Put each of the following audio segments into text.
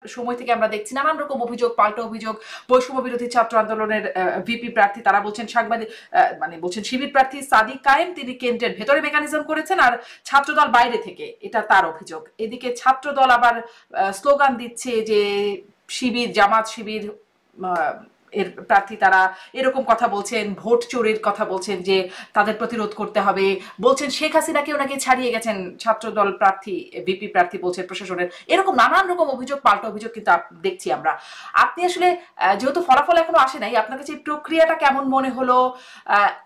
সময় থেকে আমরা দেখছি নানান রকম অভিযোগ, পাল্টা অভিযোগ। বৈষম্য বিরোধী ছাত্র আন্দোলনের ভিপি প্রার্থী তারা বলছেন সাংবাদিক মানে বলছেন শিবির প্রার্থী সাদিক কায়েম তিনি কেন্দ্রের ভেতরে মেকানিজম করেছেন আর ছাত্রদল বাইরে থেকে, এটা তার অভিযোগ। এদিকে ছাত্রদল আবার স্লোগান দিচ্ছে যে শিবির, জামাত শিবির এর প্রার্থী তারা এরকম কথা বলছেন, ভোট চোরের কথা বলছেন যে তাদের প্রতিরোধ করতে হবে। বলছেন শেখ হাসিনাকে ওনাকে ছাড়িয়ে গেছেন ছাত্রদল প্রার্থী, ভিপি প্রার্থী বলছেন প্রশাসনের। এরকম নানান রকম অভিযোগ, পাল্টা অভিযোগ কিন্তু দেখছি আমরা। আপনি আসলে যেহেতু ফলাফল এখনো আসে নাই, আপনার কাছে এই প্রক্রিয়াটা কেমন মনে হলো?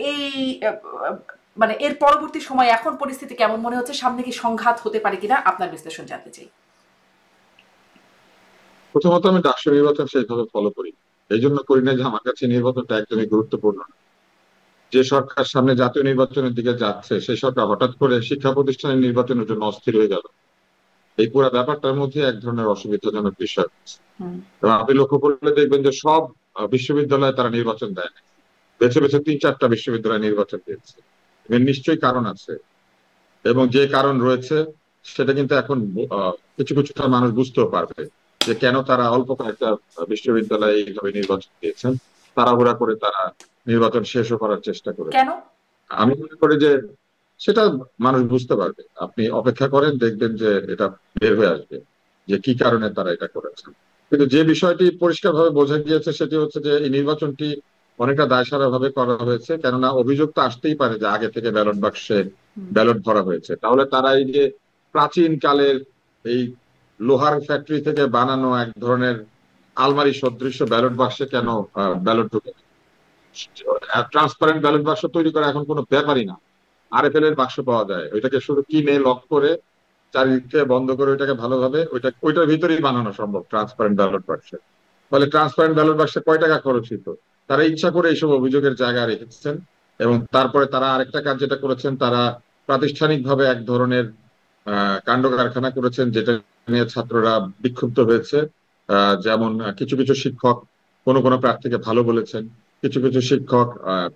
এই মানে এর পরবর্তী সময় এখন পরিস্থিতি কেমন মনে হচ্ছে? সামনে কি সংঘাত হতে পারে কিনা আপনার বিশ্লেষণ জানতে চাই। প্রথমত আমি ডাকসু নির্বাচন সেইভাবে ফলো করি, এই জন্য করি না যে আমার কাছে নির্বাচনটা একদমই গুরুত্বপূর্ণ না। যে সরকার সামনে জাতীয় নির্বাচনের দিকে যাচ্ছে সেই সরকার হঠাৎ করে শিক্ষা প্রতিষ্ঠানের নির্বাচনের জন্য অস্থির হয়ে গেল, এই পুরো ব্যাপারটার মধ্যে এক ধরনের অসুবিধাজনক বিষয় আছে। এবং আপনি লক্ষ্য করলে দেখবেন যে সব বিশ্ববিদ্যালয়ে তারা নির্বাচন দেয় না, বেছে বেছে 3-4টা বিশ্ববিদ্যালয় নির্বাচন দিয়েছে। এর নিশ্চয়ই কারণ আছে, এবং যে কারণ রয়েছে সেটা কিন্তু এখন কিছু কিছুটা মানুষ বুঝতেও পারবে যে কেন তারা অল্প কয়েকটা বিশ্ববিদ্যালয়ে এইভাবে নির্বাচন দিয়েছেন। তাড়াহুড়া করে তারা নির্বাচন শেষও করার চেষ্টা করেছে। কেন? আমি মনে করি যে সেটা মানুষ বুঝতে পারবে, আপনি অপেক্ষা করেন, দেখবেন যে এটা বের হয়ে আসবে যে কি কারণে তারা এটা করেছে। কিন্তু যে বিষয়টি পরিষ্কারভাবে বোঝা গিয়েছে সেটি হচ্ছে যে এই নির্বাচনটি অনেকটা দায়সারা ভাবে করা হয়েছে, কেননা অভিযোগ তো আসতেই পারে যে আগে থেকে ব্যালট বাক্সে ব্যালট ভরা হয়েছে। তাহলে তারা এই যে প্রাচীন কালের এই লোহার ফ্যাক্টরি থেকে বানানো এক ধরনের আলমারি সদৃশ্য ব্যালট বাক্সে কেন ব্যালট ঢুকে? ট্রান্সপারেন্ট ব্যালট বাক্স তৈরি করা এখন কোনো ব্যাপারই না। আরএফএল এর বাক্স পাওয়া যায়, ওইটাকে শুধু কিনে লক করে চারিদিকে বন্ধ করে ওইটাকে ভালোভাবে ওইটার ভিতরেই বানানো সম্ভব ট্রান্সপারেন্ট ব্যালট বাক্সে। ফলে ট্রান্সপারেন্ট ব্যালট বাক্সে কয় টাকা খরচ হতো? তারা ইচ্ছা করে এইসব অভিযোগের জায়গা রেখেছেন। এবং তারপরে তারা আরেকটা কাজ যেটা করেছেন, তারা প্রাতিষ্ঠানিকভাবে এক ধরনের কাণ্ড কারখানা করেছেন, যেটা নিয়ে ছাত্ররা বিক্ষুব্ধ হয়েছে। যেমন কিছু কিছু শিক্ষক কোনো কোনো প্রার্থীকে ভালো বলেছেন, কিছু কিছু শিক্ষক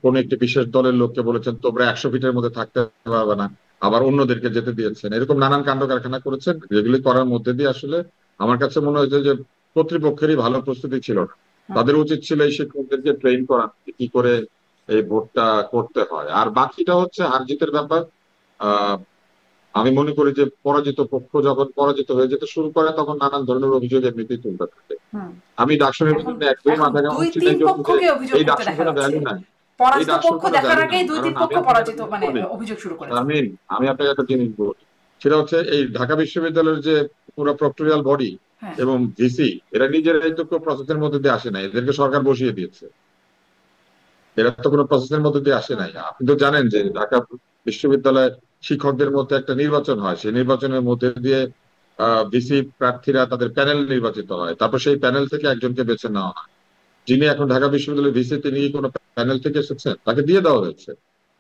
কোন একটি বিশেষ দলের লোককে বলেছেন তোমরা 100 ফিটের মধ্যে থাকতে পারবে না, আবার অন্যদেরকে যেতে দিয়েছেন। এরকম নানান কাণ্ড কারখানা করেছেন, যেগুলি করার মধ্যে দিয়ে আসলে আমার কাছে মনে হয়েছে যে কর্তৃপক্ষেরই ভালো প্রস্তুতি ছিল না। তাদের উচিত ছিল এই শিক্ষকদেরকে ট্রেন করা, কি করে এই ভোটটা করতে হয়। আর বাকিটা হচ্ছে হার জিতের ব্যাপার। আহ আমি মনে করি যে পরাজিত পক্ষ যখন পরাজিত হয়ে যেতে শুরু করে তখন নানান ধরনের অভিযোগ এমনিতেই তুলতে থাকে। আমি ডাকসু এখন নির্বাচনে একদমই এখন মাথা দুই ঘামাচ্ছি না তিন এই জন্য যে পক্ষকে অভিযোগ এই করতে ডাকসুর দেখা কোনো যাচ্ছে। ভ্যালু নাই। এই পরাজিত ডাকসুর পক্ষ কোনো দেখার ভ্যালু নাই, আগেই দুই কারণ তিন আমি পক্ষ আপনাকে একটা পরাজিত জিনিস মানে বলি। অভিযোগ শুরু করেছে। আমি আপনাকে একটা জিনিস বলি, সেটা হচ্ছে এই ঢাকা বিশ্ববিদ্যালয়ের যে পুরো প্রক্টোরিয়াল বডি হ্যাঁ। এবং ভিসি, এরা নিজেরাই তো কেউ প্রসেসের মধ্যে দিয়ে আসে নাই, এদেরকে সরকার বসিয়ে দিয়েছে। এরা তো কোনো প্রসেসের মধ্যে দিয়ে আসে নাই। আপনি তো জানেন যে ঢাকা বিশ্ববিদ্যালয়ে শিক্ষকদের মধ্যে একটা নির্বাচন হয়, সেই নির্বাচনের মধ্যে দিয়ে ভিসি প্রার্থীরা তাদের প্যানেল নির্বাচিত হয়, তারপর সেই প্যানেল থেকে একজনকে বেছে নেওয়া হয়। যিনি এখন ঢাকা বিশ্ববিদ্যালয়ের ভিসি, তিনি কোনো প্যানেল থেকে এসেছেন, তাকে দিয়ে দেওয়া হয়েছে।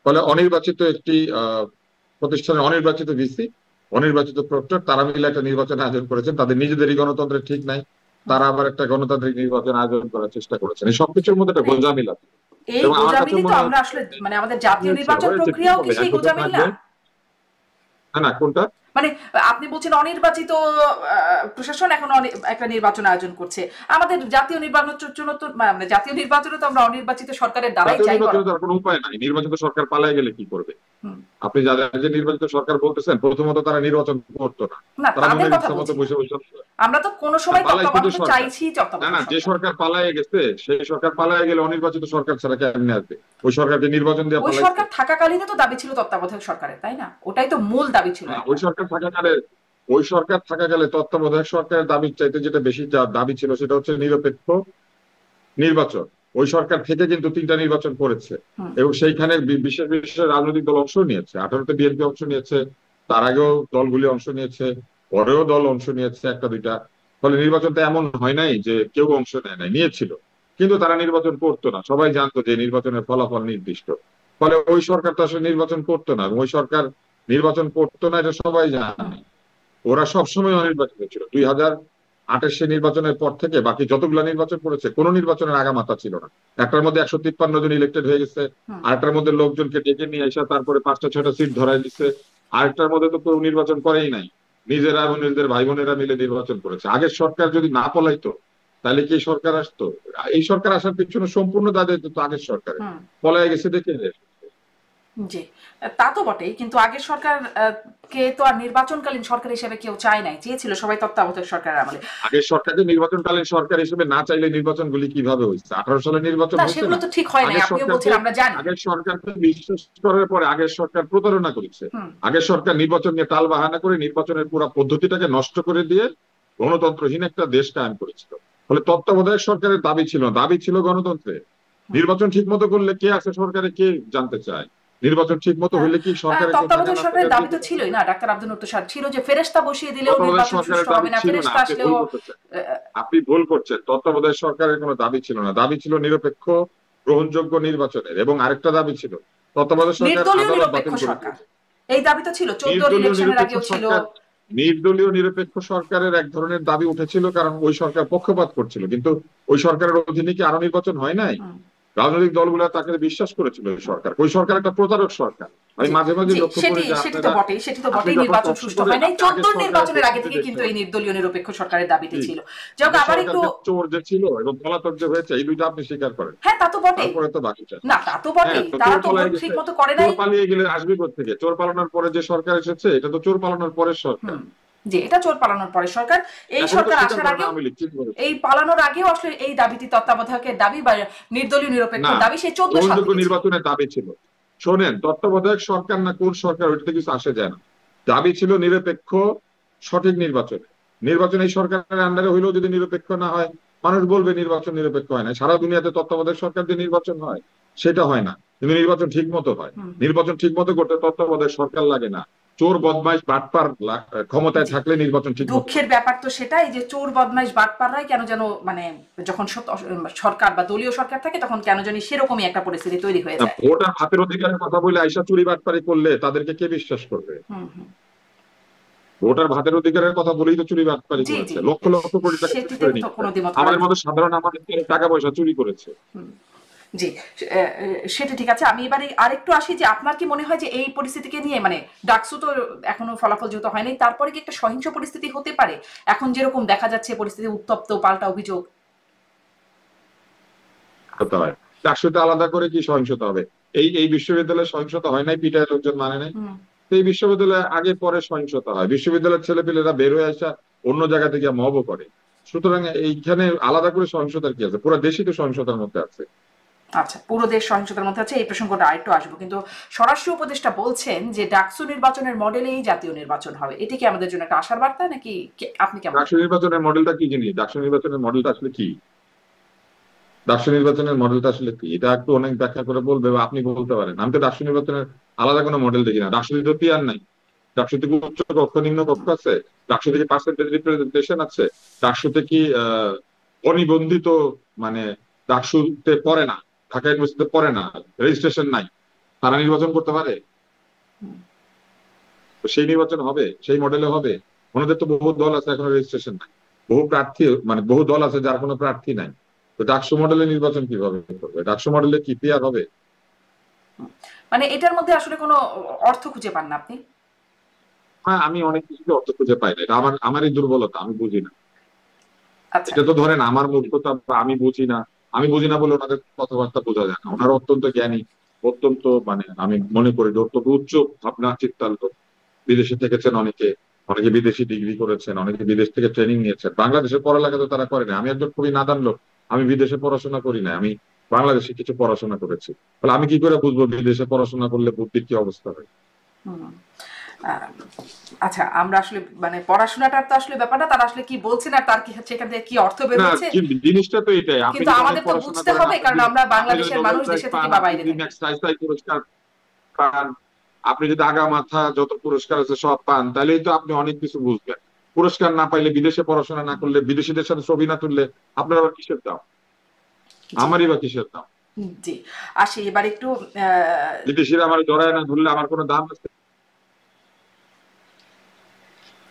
ফলে অনির্বাচিত একটি প্রতিষ্ঠানের অনির্বাচিত ভিসি, অনির্বাচিত প্রক্টর, তারা মিলে একটা নির্বাচন আয়োজন করেছেন। তাদের নিজেদেরই গণতন্ত্রের ঠিক নাই, তারা আবার একটা গণতান্ত্রিক নির্বাচন আয়োজন করার চেষ্টা করেছেন। এই সবকিছুর মধ্যে একটা গোঁজামিল আছে। এই এবং আমার কাছে গোঁজামিলই তো মনে আমরা হচ্ছে আসলে মানে আমাদের জাতীয় হয়েছে নির্বাচন হয়েছে ঠিক প্রক্রিয়াও কি হবে, এক সেই বছর গোঁজামিল থাকবে। না? না না, কোনটা? মানে আপনি বলছেন অনির্বাচিত প্রশাসন এখন একটা নির্বাচন আয়োজন করছে। আমাদের জাতীয় নির্বাচনের জন্য তো মানে জাতীয় নির্বাচনে তো আমরা অনির্বাচিত সরকারের দ্বারাই জাতীয় চাই বরং। নির্বাচনে তো আর কোনো উপায় নাই, নির্বাচিত সরকার পালায় গেলে কি করবে? হুম। আপনি যাদের যে নির্বাচিত সরকার বলতেছেন, প্রথমত তারা নির্বাচন করতো না, না, তারা তাদের মনের কথা ইচ্ছা মতো বলছি না। বসে বসে। আমরা তো কোনো সময় পালাইছে তো তত্ত্বাবধায়ক সরকার। চাইছি না না, তত্ত্বাবধায়ক যে সরকার। সরকার পালায়ে গেছে সেই সরকার পালায়ে গেলে অনির্বাচিত সরকার ছাড়া কেমনে আসবে? ওই সরকারকে নির্বাচন দিয়ে ওই পালাইছে। সরকার থাকাকালীনও তো দাবি ছিল তত্ত্বাবধায়ক সরকারের, তাই না? ওটাই তো মূল দাবি ছিল হ্যাঁ, একটা। ওই সরকার থাকাকালে তত্ত্বাবধায়ক সরকারের দাবির চাইতে যেটা বেশি দাবি ছিল সেটা হচ্ছে নিরপেক্ষ নির্বাচন। ওই সরকার থেকে কিন্তু 3টা নির্বাচন করেছে, হুম। এবং সেইখানে বিশেষ বিশেষ রাজনৈতিক দল অংশ নিয়েছে। 18তে বিএনপি অংশ নিয়েছে, তার আগেও দলগুলি অংশ নিয়েছে, পরেও দল অংশ নিয়েছে একটা দুইটা। ফলে নির্বাচনটা এমন হয় নাই যে কেউ অংশ নেয় নাই, নিয়েছিল, কিন্তু তারা নির্বাচন করতো না। সবাই জানতো যে নির্বাচনের ফলাফল নির্দিষ্ট। ফলে ওই সরকার তো আসলে নির্বাচন করতো না, এবং ওই সরকার নির্বাচন করতো না এটা সবাই জানে। ওরা সবসময় অনির্বাচিত ছিল। 2028 সে নির্বাচনের পর থেকে বাকি যতগুলো নির্বাচন করেছে কোনো নির্বাচনের আগামাথা ছিল না। একটার মধ্যে 153 জন ইলেক্টেড হয়ে গেছে, হুম। আরেকটার মধ্যে লোকজনকে ডেকে নিয়ে এসে তারপরে 5টা 6টা সিট ধরাই দিচ্ছে, আরেকটার মধ্যে তো কেউ নির্বাচন করেই নাই। নিজেরা এবং নিজেদের ভাই বোনেরা মিলে নির্বাচন করেছে। আগের সরকার যদি না পলাইতো তাহলে কি এই সরকার আসতো? এই সরকার আসার পিছনে সম্পূর্ণ দায়িত্ব তো আগের সরকারের। হুম। পলায় গেছে দেখে জি, তা তো বটেই, কিন্তু আগের সরকার কে তো আর নির্বাচনকালীন সরকার হিসেবে কেউ চায় নাই, চেয়েছিল সবাই তত্ত্বাবধায়ক সরকারের আমলে। আগের সরকারকে নির্বাচনকালীন সরকার হিসেবে না চাইলে নির্বাচনগুলি কিভাবে হয়েছে? 18 সালে নির্বাচন না, হয়েছে সেগুলো না? তো ঠিক হয় নাই, আগের আপনিও বলছেন, সরকারকে আমরা জানি। আগের সরকারকে বিশ্বাস করার পরে আগের সরকার প্রতারণা করেছে। হুম। আগের সরকার নির্বাচন নিয়ে টাল বাহানা করে নির্বাচনের পুরো পদ্ধতিটাকে নষ্ট করে দিয়ে গণতন্ত্রহীন একটা দেশ কায়েম করেছিল। ফলে তত্ত্বাবধায়ক সরকারের দাবি ছিল, দাবি ছিল গণতন্ত্রে। নির্বাচন ঠিক মতো করলে কে আছে সরকারে কে জানতে চায়? নির্বাচন ঠিক মতো হইলে কি সরকারের কেউ থাকে তত্ত্বাবধায়ক না সরকারের দাবি তো থাকে? ছিলই না, ডাক্তার আব্দুল নূর সাহেব, ছিল যে ফেরেশতা বসিয়ে দিলেও তত্ত্বাবধায়ক নির্বাচন সরকারের সুষ্ঠু দাবি হবে না, ছিল না, ফেরেশতা আপনি আসলেও। ভুল করতেছেন। আপনি ভুল করছেন। তত্ত্বাবধায়ক সরকারের কোনো দাবি ছিল না, দাবি ছিল নিরপেক্ষ গ্রহণযোগ্য নির্বাচনের। এবং আরেকটা দাবি ছিল, তত্ত্বাবধায়ক সরকার নির্দলীয় আদালত নিরপেক্ষ বাতিল করে সরকার, দিয়েছে। এই দাবি তো ছিল 14 নির্দলীয় ইলেকশনের নিরপেক্ষ আগেও ছিল। সরকার, নির্দলীয় নিরপেক্ষ সরকারের এক ধরনের দাবি উঠেছিল, কারণ ওই সরকার পক্ষপাত করছিল। কিন্তু ওই সরকারের অধীনে কি আরো নির্বাচন হয় নাই? হুম। রাজনৈতিক দলগুলো তাকে বিশ্বাস করেছিল। ওই সরকার একটা প্রতারক সরকার। আমি জি, মাঝে মাঝে জি, লক্ষ্য করি যে সেটি তো আপনারা, বটেই, সেটি তো আপনি বটেই, যখন নির্বাচন কষ্ট সুষ্ঠু করে হয় নাই। আপনি আগের 14 সরকারের নির্বাচনের আগে দুর্নীতি থেকে কিন্তু দেখছেন। এই নির্দলীয় নিরপেক্ষ সরকারের দাবিটি জি, ছিল। যাই হোক, আগের আবার একটু। সরকারকে চোর যে ছিল এবং পলাতক যে হয়েছে, এই দুইটা আপনি স্বীকার করেন। হ্যাঁ, তা তো বটেই। তারপরে তো বাকিটা। না, তা তো হ্যাঁ, বটেই, তো তারা চোর তো ভোট পালিয়ে ঠিক গেছে। মতো করে চোর নাই। পালিয়ে গেলে আসবে কোত্থেকে? চোর পালানোর পরে যে সরকার এসেছে, এটা তো চোর পালানোর পরের সরকার। হুম। জি, এটা চোর পালানোর পরে সরকার। এই এখনো তো সরকার স্বীকার আসার করেন আগেও, আওয়ামী লীগ ঠিক করেছে। এই পালানোর আগেও আসলে এই দাবিটি তত্ত্বাবধায়কের দাবি বা নির্দলীয় নিরপেক্ষ না, দাবি সেই 14 সাল গ্রহণযোগ্য থেকে ছিল। নির্বাচনের দাবি ছিল। শোনেন, তত্ত্বাবধায়ক সরকার না কোন সরকার, ওইটাতে কিছু আসে যায় না। দাবি ছিল নিরপেক্ষ সঠিক নির্বাচনে। নির্বাচন এই সরকারের আন্ডারে হইলেও যদি নিরপেক্ষ না হয়, মানুষ বলবে নির্বাচন নিরপেক্ষ হয় না। সারা দুনিয়াতে তত্ত্বাবধায়ক সরকার দিয়ে নির্বাচন হয়, সেটা হয় না। কিন্তু নির্বাচন ঠিক মতো হয়। হুম। নির্বাচন ঠিক মতো করতে তত্ত্বাবধায়ক সরকার লাগে না। চোর বদমাইশ বাটপার ক্ষমতায় জি, থাকলে নির্বাচন ঠিক মতো দুঃখের হয়। ব্যাপার তো সেটাই যে চোর বদমাইশ বাটপাররাই কেন যেন, মানে যখন সরকার বা দলীয় সরকার থাকে তখন কেন জানি সেরকমই একটা পরিস্থিতি তৈরি হয়ে যায়। ভোট আর হাতের অধিকারের কথা বলে আইসা চুরি বাটপারি করলে তাদেরকে কে বিশ্বাস করবে? হুম, হুম। ভোটার ভাতের অধিকারের কথা বলেই তো চুরি বাটপারি জি, করেছে, জি, লক্ষ লক্ষ কোটি টাকা চুরি সেটিতে করে তো নিচ্ছে। কোনো দ্বিমত করার। আমাদের মতো সাধারণ আমাদের টাকা পয়সা চুরি করেছে। হুম। জি, সেটা ঠিক আছে। আমি এবারে আরেকটু আসি যে আপনার কি মনে হয় যে এই পরিস্থিতিকে নিয়ে, মানে ডাকসু তো এখনো ফলাফল যেহেতু হয়নি, তারপরে কি একটা সহিংস পরিস্থিতি হতে পারে? এখন যেরকম দেখা যাচ্ছে পরিস্থিতি উত্তপ্ত, পাল্টা অভিযোগ। হতে হয়। চাকরিতে আলাদা করে কি সহিংসতা হবে? এই এই বিশ্ববিদ্যালয়ে সহিংসতা হয় নাই, পিটায় লোকজন মানে নাই। হুম। তো এই বিশ্ববিদ্যালয়ে আগে পরে সহিংসতা হয়। বিশ্ববিদ্যালয়ের ছেলেপেলেরা বের হয়ে আসা অন্য জায়গা থেকে মবও করে। সুতরাং এইখানে আলাদা করে সহিংসতার কি আছে? পুরো দেশই তো সহিংসতার মধ্যে আছে। আচ্ছা, পুরো দেশ সহিংসতার মধ্যে আছে, এই প্রসঙ্গটা আরেকটু আসবো, কিন্তু স্বরাষ্ট্র উপদেষ্টা বলছেন যে ডাকসু নির্বাচনের মডেলেই জাতীয় নির্বাচন হবে। এটি কি আমাদের জন্য একটা আশার বার্তা, নাকি আপনি কেমন? ডাকসু নির্বাচনের মডেলটা কি জিনিস? ডাকসু নির্বাচনের মডেলটা আসলে কি? ডাকসু নির্বাচনের মডেলটা আসলে কি, এটা একটু অনেক ব্যাখ্যা করে বলবে বা আপনি বলতে পারেন। আমি তো ডাকসু নির্বাচনের আলাদা কোনো মডেল দেখি না। ডাকসুতে তো পিয়ার নাই। ডাকসুতে কি উচ্চ কক্ষ নিম্ন কক্ষ আছে? ডাকসুতে কি পার্সেন্টেজ রিপ্রেজেন্টেশন আছে? ডাকসুতে কি অনিবন্ধিত, মানে ডাকসুতে পড়ে না, ঢাকা ইউনিভার্সিটিতে পড়ে না, রেজিস্ট্রেশন নাই, তারা নির্বাচন করতে পারে? তো সেই নির্বাচন হবে, সেই মডেলে হবে? ওনাদের তো বহু দল আছে, এখনো রেজিস্ট্রেশন নাই। বহু প্রার্থী, মানে বহু দল আছে যার কোনো প্রার্থী নাই। তো ডাকসু মডেলে নির্বাচন কিভাবে করবে? ডাকসু মডেলে কি পিয়ার হবে? মানে এটার মধ্যে আসলে কোনো অর্থ খুঁজে পান না আপনি? হ্যাঁ, আমি অনেক কিছু অর্থ খুঁজে পাই না। এটা আমারই দুর্বলতা, আমি বুঝি না। আচ্ছা। এটা তো ধরেন আমার মূর্খতা, বা আমি বুঝি না। আমি বুঝি না বলে ওনাদের কথাবার্তা বোঝা যায় না। ওনারা অত্যন্ত জ্ঞানী, অত্যন্ত, মানে আমি মনে করি যে অত্যন্ত উচ্চ ভাবনা চিন্তার লোক। বিদেশে থেকেছেন অনেকে, অনেকে বিদেশি ডিগ্রি করেছেন, অনেকে বিদেশ থেকে ট্রেনিং নিয়েছেন। বাংলাদেশের পড়ালেখা তো তারা করেনি। আমি একজন খুবই নাদান লোক, আমি বিদেশে পড়াশোনা করি না, আমি বাংলাদেশে কিছু পড়াশোনা করেছি। তাহলে আমি কি করে বুঝবো বিদেশে পড়াশোনা করলে বুদ্ধির কি অবস্থা হয়? হুম। আহ, আচ্ছা, আমরা আসলে মানে পড়াশোনাটার তো আসলে ব্যাপারটা, তারা আসলে কি বলছেন আর তার কি সেখান থেকে কি অর্থ বের না, হচ্ছে, জিনিসটা তো এটাই। আপনি কিন্তু যদি অনেক আমাদের তো পড়াশোনা বুঝতে করেন, হবে, কারণ আমরা আপনি যদি বাংলাদেশের নোবেল মানুষ প্রাইজ দেশে পান, থেকে বা আপনি বাইরে যদি থাকি। ম্যাক্স আইসাই পুরস্কার পান, আপনি যদি আগা মাথা যত পুরস্কার আছে সব পান, তাহলেই তো আপনি অনেক কিছু বুঝবেন। পুরস্কার না পাইলে, বিদেশে পড়াশোনা না করলে, বিদেশিদের সাথে ছবি না তুললে আপনার আবার কিসের দাম? জি, আমারই বা কিসের দাম? জি। আসি এবার একটু। বিদেশিরা আমার জড়ায় না ধরলে আমার কোনো দাম আছে?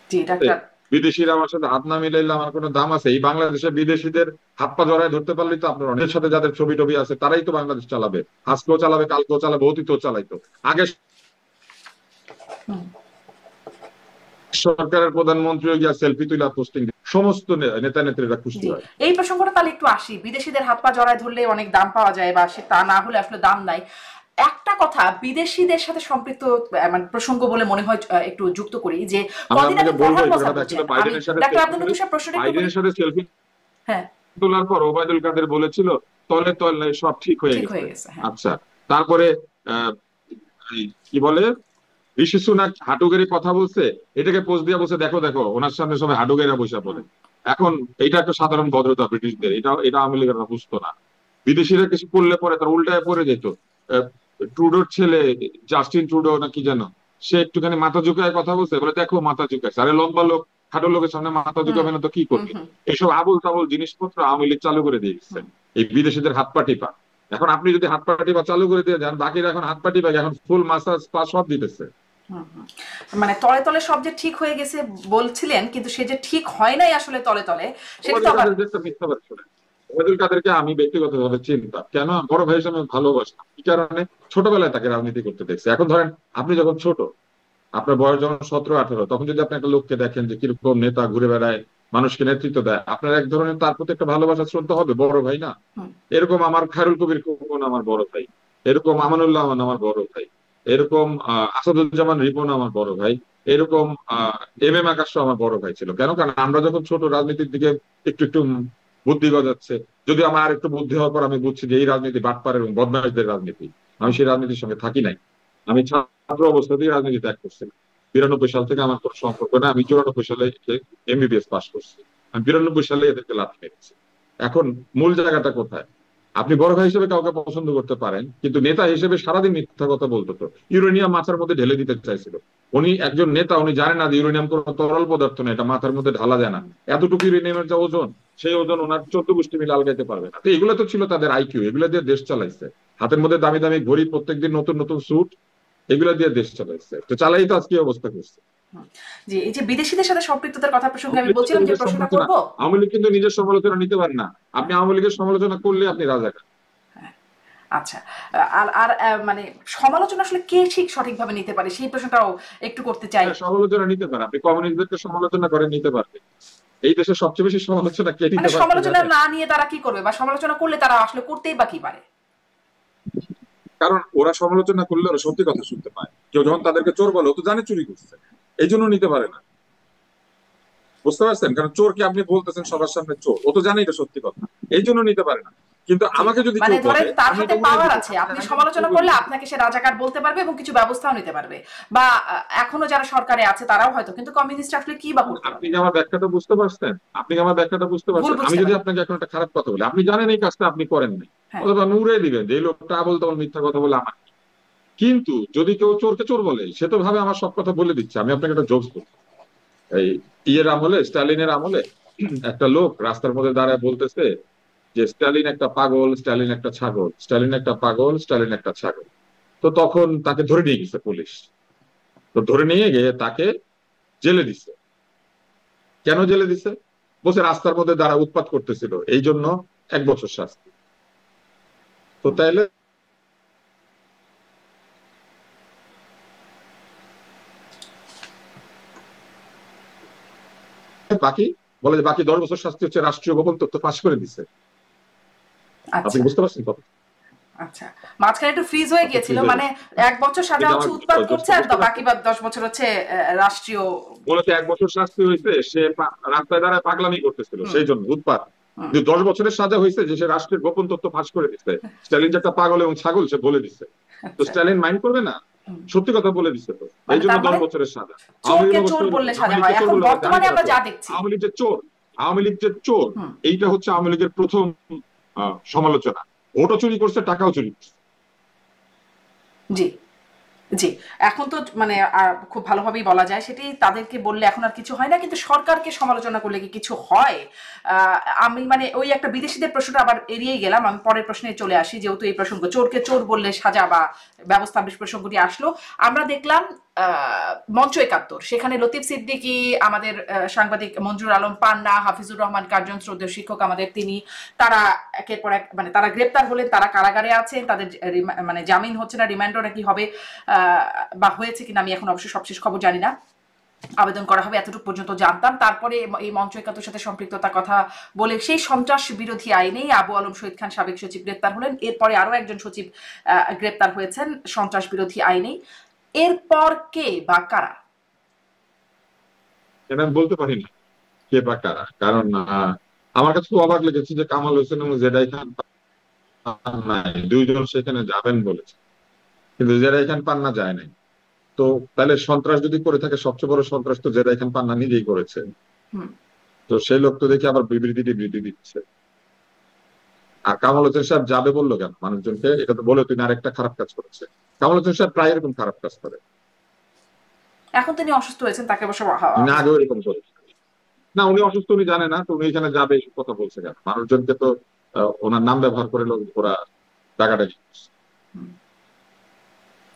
জি, ডাক্তার। বিদেশিরা আমার সাথে হাত না মিলাইলে আমার কোনো দাম আছে? এই বাংলাদেশে বিদেশিদের হাত পা জড়ায় ধরতে পারলেই তো আপনার, অনেকের সাথে যাদের ছবি টবি আছে তারাই তো বাংলাদেশ চালাবে। আজকেও চালাবে, কালকেও চালাবে, অতীতেও চালাইতো। আগে হুম। সরকারের প্রধানমন্ত্রী গিয়া সেলফি তুলা পোস্টিং, সমস্ত নেতা নেত্রীরা খুশি জি, হয়। এই প্রসঙ্গটা তাহলে একটু আসি। বিদেশিদের হাত পা জড়ায় ধরলে অনেক দাম পাওয়া যায়, বা সে তা না হলে আসলে দাম নাই। একটা কথা বিদেশিদের সাথে সম্পৃক্ত মানে প্রসঙ্গ বলে মনে হয়, একটু যুক্ত করি যে আমি কদিন আপনাকে আগে বলবো ফরহাদ এই মোসাব কথাটা, বলছেন, অ্যাকচুয়ালি আমি ডাক্তার আব্দুল লতিফ সাহেব প্রশ্নটা একটু করি। বাইডেনের সাথে সেলফি হ্যাঁ, তোলার পর ওবায়দুল কাদের বলেছিল তলে তলে সব ঠিক হয়ে ঠিক গেছে। হয়ে গেছে, হ্যাঁ। আচ্ছা, তারপরে আহ, এই কি বলে ঋষি সুনাক হাঁটুগেরি কথা বলছে, এটাকে পোস্ট দিয়ে বলছে দেখো দেখো ওনার সামনে সবাই হাঁটুগেরা বসে পড়ে। হুম, এখন এইটা একটা সাধারণ ভদ্রতা ব্রিটিশদের, এটা এটা আওয়ামী লীগেরা বুঝতো না। বিদেশিরা কিছু করলে পরে তার উল্টায় পড়ে যেত। আহ, ট্রুডোর ছেলে জাস্টিন ট্রুডো না কি যেন, সে একটুখানি মাথা ঝুঁকায় কথা বলছে, বলে দেখো মাথা ঝুঁকাইছে। আরে লম্বা লোক খাটো লোকের সামনে মাথা হুম, ঝুঁকাবে না তো কি হুম, করবে? হুম, এইসব আবল তাবল জিনিসপত্র আওয়ামী লীগ চালু করে দিয়েছে, হুম, এই বিদেশিদের হাত পা টিপা। এখন আপনি যদি হাত পা টিপা চালু করে দিয়ে যান, বাকিরা এখন হাত পা টিপা এখন ফুল মাসাজ পা সব দিতেছে। হুম, হুম। মানে তলে তলে সব যে ঠিক হয়ে গেছে বলছিলেন, কিন্তু সে যে ঠিক হয় নাই আসলে তলে তলে, সেটা তো ওবায়দুল আবার। কাদের যে একটা মিথ্যা ব্যবসা। ওবায়দুল কাদেরকে আমি ব্যক্তিগতভাবে চিন্তা কেন বড় ভাই হিসেবে ভালোবাসতাম, কি কারণে? ছোটবেলায় তাকে রাজনীতি করতে দেখছি। এখন ধরেন আপনি যখন ছোট, আপনার বয়স যখন 17-18, তখন যদি আপনি একটা লোককে দেখেন যে কিরকম নেতা ঘুরে বেড়ায়, মানুষকে নেতৃত্ব দেয়, আপনার এক ধরনের তার প্রতি একটা ভালোবাসা শ্রদ্ধা হবে, বড় ভাই না? হুম, এরকম আমার খায়রুল কবির খোকন আমার বড় ভাই, এরকম আমানুল্লাহ আমান আমার বড় ভাই, এরকম আসাদুজ্জামান রিপন আমার বড় ভাই, এরকম এম এম আকাশ আমার বড় ভাই ছিল। কেন? কারণ আমরা যখন ছোট রাজনীতির দিকে একটু একটু বুদ্ধি গজাচ্ছে, যদি আমার আর একটু বুদ্ধি হওয়ার পর আমি বুঝছি যে এই রাজনীতি বাটপার এবং বদমাইশদের রাজনীতি, আমি সেই রাজনীতির সঙ্গে থাকি নাই। আমি ছাত্র অবস্থাতেই রাজনীতি ত্যাগ করছিলাম। 92 সাল থেকে আমার কোনো সম্পর্ক না। আমি 94 সালে এমবিবিএস পাস করছি। আমি 92 সালে এদেরকে লাথি মেরেছি। এখন মূল জায়গাটা কোথায়? আপনি বড় ভাই হিসেবে কাউকে পছন্দ করতে পারেন, কিন্তু নেতা হিসেবে সারাদিন মিথ্যা কথা বলতো। তো ইউরেনিয়াম মাথার মধ্যে ঢেলে দিতে চাইছিল। উনি একজন নেতা, উনি জানেন না যে ইউরেনিয়াম কোনো তরল পদার্থ না, এটা মাথার মধ্যে ঢালা যায় না। এতটুকু ইউরেনিয়ামের যা ওজন, সেই ওজন ওনার 14 গোষ্ঠী মিলে আলগাইতে পারবে না। তো এগুলো তো ছিল তাদের আইকিউ, এগুলো দিয়ে দেশ চালাইছে। হাতের মধ্যে দামি দামি ঘড়ি, প্রত্যেকদিন নতুন নতুন স্যুট, এগুলো দিয়ে দেশ চালাইছে। তো চালাই তো আজকে এই অবস্থা করছে। হুম। জি, এই যে বিদেশিদের সাথে সম্পৃক্ততার কথা প্রসঙ্গে আওয়ামী আমি লীগ কিন্তু বলছিলাম যে নিজের প্রশ্নটা সমালোচনা, করব। আওয়ামী লীগ কিন্তু নিজের সমালোচনা নিতে পারে না। আপনি হ্যাঁ, আওয়ামী লীগের সমালোচনা করলে আপনি রাজাকার। হ্যাঁ। আচ্ছা, আর আর মানে সমালোচনা আসলে কে ঠিক সঠিকভাবে নিতে পারে সেই প্রশ্নটাও একটু করতে চাই। হ্যাঁ, সমালোচনা নিতে পারে, আপনি কমিউনিস্টদেরকে সমালোচনা করে নিতে পারবেন। এই দেশে সবচেয়ে বেশি সমালোচনা কে মানে নিতে পারছে সমালোচনা জানেন? না নিয়ে তারা কি করবে, বা সমালোচনা করলে তারা আসলে করতেই বা কি পারে? কারণ ওরা সমালোচনা করলে ওরা সত্যি কথা শুনতে পায়। কেউ যখন তাদেরকে চোর বলে, ও তো জানে চুরি করছে, এই জন্য নিতে পারে না। বুঝতে পারছেন? কারণ চোরকে আপনি বলতেছেন সবার সামনে চোর, ও তো জানে এটা সত্যি কথা, এই জন্য নিতে পারে না। কিন্তু জি, আমাকে যদি মানে কেউ বলে, ধরেন তার আমি হাতে এটা উড়াই পাওয়ার দিব, আছে, আমি আপনি আমি কিন্তু সমালোচনা চোর করলে বলি না। আপনাকে সে রাজাকার বলতে পারবে এবং কিছু ব্যবস্থাও নিতে পারবে। বা এখনো যারা সরকারে আছে তারাও হয়তো, কিন্তু কমিউনিস্ট আসলে কি বা করতে আপনি পারবে? কি আমার ব্যাখ্যাটা বুঝতে পারছেন? আপনি কি আমার ব্যাখ্যাটা বুঝতে ভুল পারছেন? আমি বুঝতে যদি পারি। আপনাকে এখন একটা খারাপ কথা বলি, আপনি জানেন এই কাজটা আপনি করেন নাই, হ্যাঁ, অথবা নুরে দিবেন যে এই লোকটা আবল তাবল মিথ্যা কথা বলে আমার। কিন্তু যদি কেউ চোরকে চোর বলে, সে তো ভাবে আমার সব কথা বলে দিচ্ছে। আমি আপনাকে একটা জোকস বলি। এই ইয়ের আমলে, স্টালিনের আমলে, একটা লোক রাস্তার মধ্যে দাঁড়ায় বলতেছে যে স্টালিন একটা পাগল, স্টালিন একটা ছাগল, স্টালিন একটা পাগল, স্টালিন একটা ছাগল। তো তখন তাকে ধরে নিয়ে গেছে পুলিশ। তো ধরে নিয়ে গিয়ে তাকে জেলে দিছে। কেন জেলে দিছে? বলছে রাস্তার মধ্যে দাঁড়া উৎপাত করতেছিল, এই জন্য 1 বছর শাস্তি। তো তাইলে বাকি, বলে যে বাকি 10 বছর শাস্তি হচ্ছে রাষ্ট্রীয় গোপন তথ্য ফাঁস করে দিছে। আপনি আচ্ছা, বুঝতে পারছেন কথা? আচ্ছা। মাঝখানে একটু ফ্রিজ হয়ে আপনি গিয়েছিল, ফ্রিজ হয়ে মানে গেছে। 1 বছর আপনি সাজা কি হচ্ছে আমার উৎপাত করছে, জোকসটা আর বুঝতে বাকি পারছেন? 10 বছর হচ্ছে রাষ্ট্রীয়। বলেছে 1 বছর শাস্তি হয়েছে, সে রাস্তায় দাঁড়ায় পাগলামি করতেছিল, হুম, সেই জন্য উৎপাত। হুম। কিন্তু 10 বছরের সাজা হয়েছে যে সে রাষ্ট্রের গোপন তথ্য ফাঁস করে দিচ্ছে। স্টালিন যে একটা পাগল এবং ছাগল সে বলে দিচ্ছে। তো আচ্ছা, স্টালিন মাইন্ড করবে না? হুম। সত্যি কথা বলে দিচ্ছে তো, এই মানে জন্য তার দশ মানে বছরের সাজা। আওয়ামী চোরকে লীগের অবস্থা চোর হলো কি? বললে আওয়ামী সাজা লীগকে হয়, চোর এখন বলে না, জানি বর্তমানে কারা আমরা চোর। যা দেখছি। আওয়ামী লীগ যে চোর, আওয়ামী লীগ যে চোর, হুম, এইটা হচ্ছে আওয়ামী লীগের প্রথম সমালোচনা। ভোটও চুরি করছে, টাকাও চুরি করছে। জি, জি। এখন তো মানে খুব ভালোভাবেই বলা যায়, সেটি তাদেরকে বললে এখন আর কিছু হয় না, কিন্তু সরকারকে সমালোচনা করলে কি কিছু হয়? আহ, আমি মানে ওই একটা বিদেশিদের প্রশ্নটা আবার এড়িয়ে গেলাম, আমি পরের প্রশ্নে চলে আসি, যেহেতু এই প্রসঙ্গ চোরকে চোর বললে সাজা বা ব্যবস্থা প্রসঙ্গটি আসলো। আমরা দেখলাম মঞ্চ ৭১, সেখানে লতিফ সিদ্দিকী, আমাদের সাংবাদিক মঞ্জুর আলম পান্না, হাফিজুর রহমান কার্জন, শ্রদ্ধেয় শিক্ষক আমাদের তিনি, তারা একের পর এক মানে তারা গ্রেপ্তার হলেন, তারা কারাগারে আছেন, তাদের মানে জামিন হচ্ছে না, রিমান্ডও নাকি হবে, বা হয়েছে কিনা আমি এখন অবশ্য সবশেষ খবর জানি না। আবেদন করা হবে এতটুকু পর্যন্ত জানতাম। তারপরে এই মঞ্চ একাত্তর সাথে সম্পৃক্ততার কথা বলে সেই সন্ত্রাস বিরোধী আইনেই আবু আলম শহীদ খান সাবেক সচিব গ্রেপ্তার হলেন। এরপরে আরো একজন সচিব গ্রেপ্তার হয়েছেন সন্ত্রাস বিরোধী আইনেই। এরপর কে বা কারা? এটা আমি বলতে পারি না কে বা কারা, কারণ আমার কাছে খুব অবাক লেগেছে যে কামাল হোসেন এবং জেডাই খান নাই, দুইজন সেখানে যাবেন বলেছে, কিন্তু জেডাই খান পান্না যায় নাই। তো তাহলে সন্ত্রাস যদি করে থাকে, সবচেয়ে বড় সন্ত্রাস তো জেডাই খান পান্না নিজেই করেছে। তো সেই লোক তো দেখি আবার বিবৃতি দিচ্ছে। আর কামাল হোসেন সাহেব যাবে বললো কেন মানুষজনকে? এটা তো বলে তিনি আরেকটা খারাপ কাজ করেছে। কামাল হোসেন সাহেব প্রায় এরকম খারাপ কাজ করে। এখন তিনি অসুস্থ হয়েছেন, তাকে অবশ্য উনি আগেও এরকম করে না, উনি অসুস্থ উনি জানে না, তো উনি এখানে যাবে এসব কথা বলছে কেন? মানুষজনকে তো ওনার নাম ব্যবহার করে লোক ওরা টাকাটাকি করছে।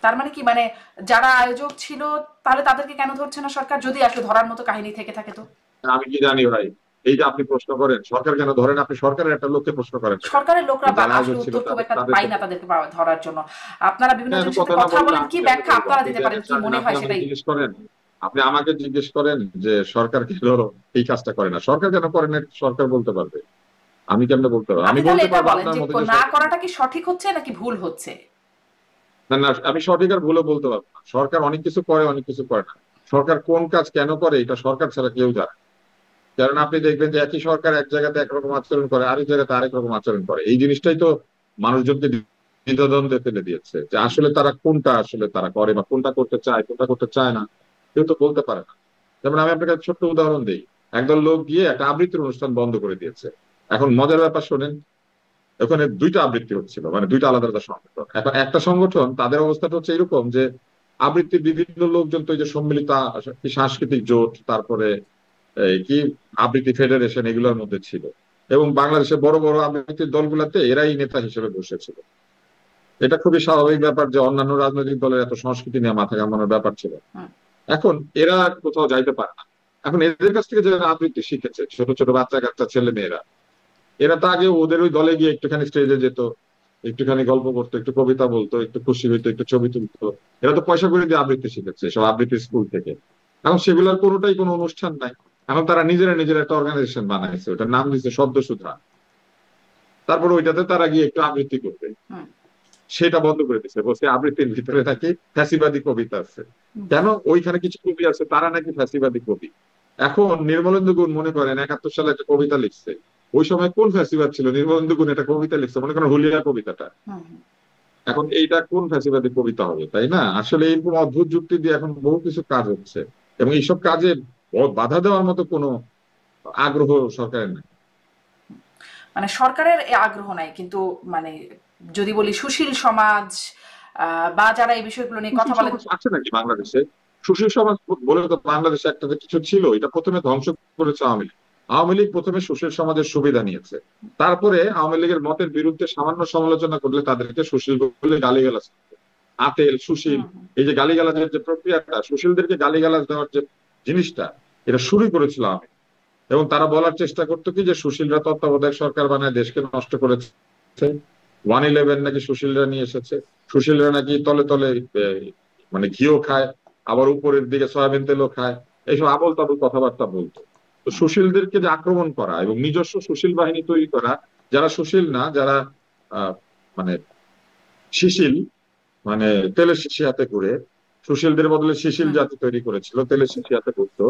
তার মানে কি, মানে যারা আয়োজক ছিল তাহলে তাদেরকে কেন ধরছে না সরকার, যদি আসলে ধরার মতো কাহিনী থেকে থাকে? তো আমি কি জানি ভাই, এই যে আপনি প্রশ্ন করেন সরকার কেন ধরেন, আপনি সরকারের একটা লোককে প্রশ্ন করেন, সরকারের লোকরা যারা আয়োজক আসলে ছিল উত্তর খুব একটা তাদের পাই না তাদেরকে ধরার জন্য। আপনারা বিভিন্ন জনের সাথে কথা বলেন, কি ব্যাখ্যা আপনারা দিতে পারেন, কি মনে হয় সেটাই জিজ্ঞেস করেন। আপনি আমাকে জিজ্ঞেস করেন যে সরকার কেন এই কাজটা করে না, সরকার কেন করে না সরকার বলতে পারবে, আমি কেন বলতে পারবো? আমি আপনি তাহলে বলতে এটা পারবো বলেন আপনার যে মতো না করাটা কি সঠিক হচ্ছে নাকি ভুল হচ্ছে? না না, আমি সঠিক আর ভুলে বলতে পারবো না। সরকার অনেক কিছু করে, অনেক কিছু করে না। সরকার কোন কাজ কেন করে এটা সরকার ছাড়া কেউ জানে। কারণ আপনি দেখবেন যে একই সরকার এক জায়গাতে একরকম আচরণ করে, আরেক জায়গাতে আরেক রকম আচরণ করে। এই জিনিসটাই তো মানুষজনকে দ্বিধাদ্বন্দ্বে ফেলে দিয়েছে যে আসলে তারা কোনটা আসলে তারা করে বা কোনটা করতে চায়, কোনটা করতে চায় না, কেউ তো বলতে পারে না। যেমন আমি আপনাকে একটা ছোট্ট উদাহরণ দিই। একদল লোক গিয়ে একটা আবৃত্তির অনুষ্ঠান বন্ধ করে দিয়েছে। এখন মজার ব্যাপার শোনেন, ওখানে দুইটা আবৃত্তি হচ্ছিল, মানে দুইটা আলাদা আলাদা সংগঠন। এখন একটা সংগঠন তাদের অবস্থাটা হচ্ছে এরকম যে আবৃত্তির বিভিন্ন লোকজন তো এই যে সম্মিলিত সাংস্কৃতিক জোট, তারপরে এই কি আবৃত্তি ফেডারেশন, এগুলোর মধ্যে ছিল। এবং বাংলাদেশের বড় বড় আবৃত্তির দলগুলোতে এরাই নেতা হিসেবে বসেছিল। এটা খুবই স্বাভাবিক ব্যাপার যে অন্যান্য রাজনৈতিক দলের এত সংস্কৃতি নিয়ে মাথা ঘামানোর ব্যাপার ছিল। এখন এরা কোথাও যাইতে পারে না। এখন এদের কাছ থেকে যারা আবৃত্তি শিখেছে, ছোট ছোট বাচ্চা কাচ্চা ছেলে মেয়েরা, এরা তো আগে ওদের ওই দলে গিয়ে একটুখানি স্টেজে যেত, একটুখানি গল্প করতো, একটু কবিতা বলতো, একটু খুশি হইতো, একটু ছবি তুলতো। এরা তো পয়সা করে দিয়ে আবৃত্তি শিখেছে সব আবৃত্তি স্কুল থেকে। এখন সেগুলোর কোনোটাই কোনো অনুষ্ঠান নাই। এখন তারা নিজেরা নিজের একটা অর্গানাইজেশন বানাইছে, ওটার নাম দিচ্ছে শব্দসূত্রা। তারপর ওইটাতে তারা গিয়ে একটু আবৃত্তি করবে, সেটা বন্ধ করে দিচ্ছে, বলছে আবৃত্তির ভিতরে নাকি ফ্যাসিবাদী কবিতা আছে। কেন? ওইখানে কিছু কবি আছে তারা নাকি ফ্যাসিবাদী কবি। এখন নির্মলেন্দু গুণ মনে করেন 71 সালে একটা কবিতা লিখছে, ওই সময় কোন ফ্যাসিবাদ ছিল? নির্মলেন্দু গুণ একটা কবিতা লিখছে, মনে করেন হুলিয়া কবিতাটা। এখন এইটা কোন ফ্যাসিবাদী কবিতা হবে? তাই না? আসলে এরকম অদ্ভুত যুক্তি দিয়ে এখন বহু কিছু কাজ হচ্ছে, এবং এইসব কাজে বাধা দেওয়ার মতো কোনো আগ্রহ সরকারের নেই। মানে সরকারের আগ্রহ নাই, কিন্তু মানে যদি বলি সুশীল সমাজ বা যারা এই বিষয়গুলো নিয়ে কথা বলেন, আছে নাকি বাংলাদেশে সুশীল সমাজ বলে? তো বাংলাদেশে একটা কিছু ছিল, এটা প্রথমে ধ্বংস করেছে আওয়ামী লীগ। আওয়ামী লীগ প্রথমে সুশীল সমাজের সুবিধা নিয়েছে, তারপরে আওয়ামী লীগের মতের বিরুদ্ধে সামান্য সমালোচনা করলে তাদেরকে সুশীল বলে গালিগালাজ করতো। আতেল, সুশীল, এই যে গালিগালাজের যে প্রক্রিয়াটা, সুশীলদেরকে গালিগালাজ দেওয়ার যে জিনিসটা, এটা শুরু করেছিল আওয়ামী লীগ। এবং তারা বলার চেষ্টা করতো কি যে সুশীলরা তত্ত্বাবধায়ক সরকার বানায় দেশকে নষ্ট করেছে, 111 নাকি সুশীলরা নিয়ে এসেছে, সুশীলরা নাকি তলে তলে মানে ঘিও খায়, আবার উপরের দিকে সয়াবিন তেলও খায়, এইসব আবল তাবল কথাবার্তা বলতো। তো সুশীলদেরকে যে আক্রমণ করা এবং নিজস্ব সুশীল বাহিনী তৈরি করা, যারা সুশীল না, যারা মানে শিশিল, মানে তেলের শিশি হাতে করে, সুশীলদের বদলে শিশিল জাতি তৈরি করেছিল, তেলের শিশি হাতে করতো।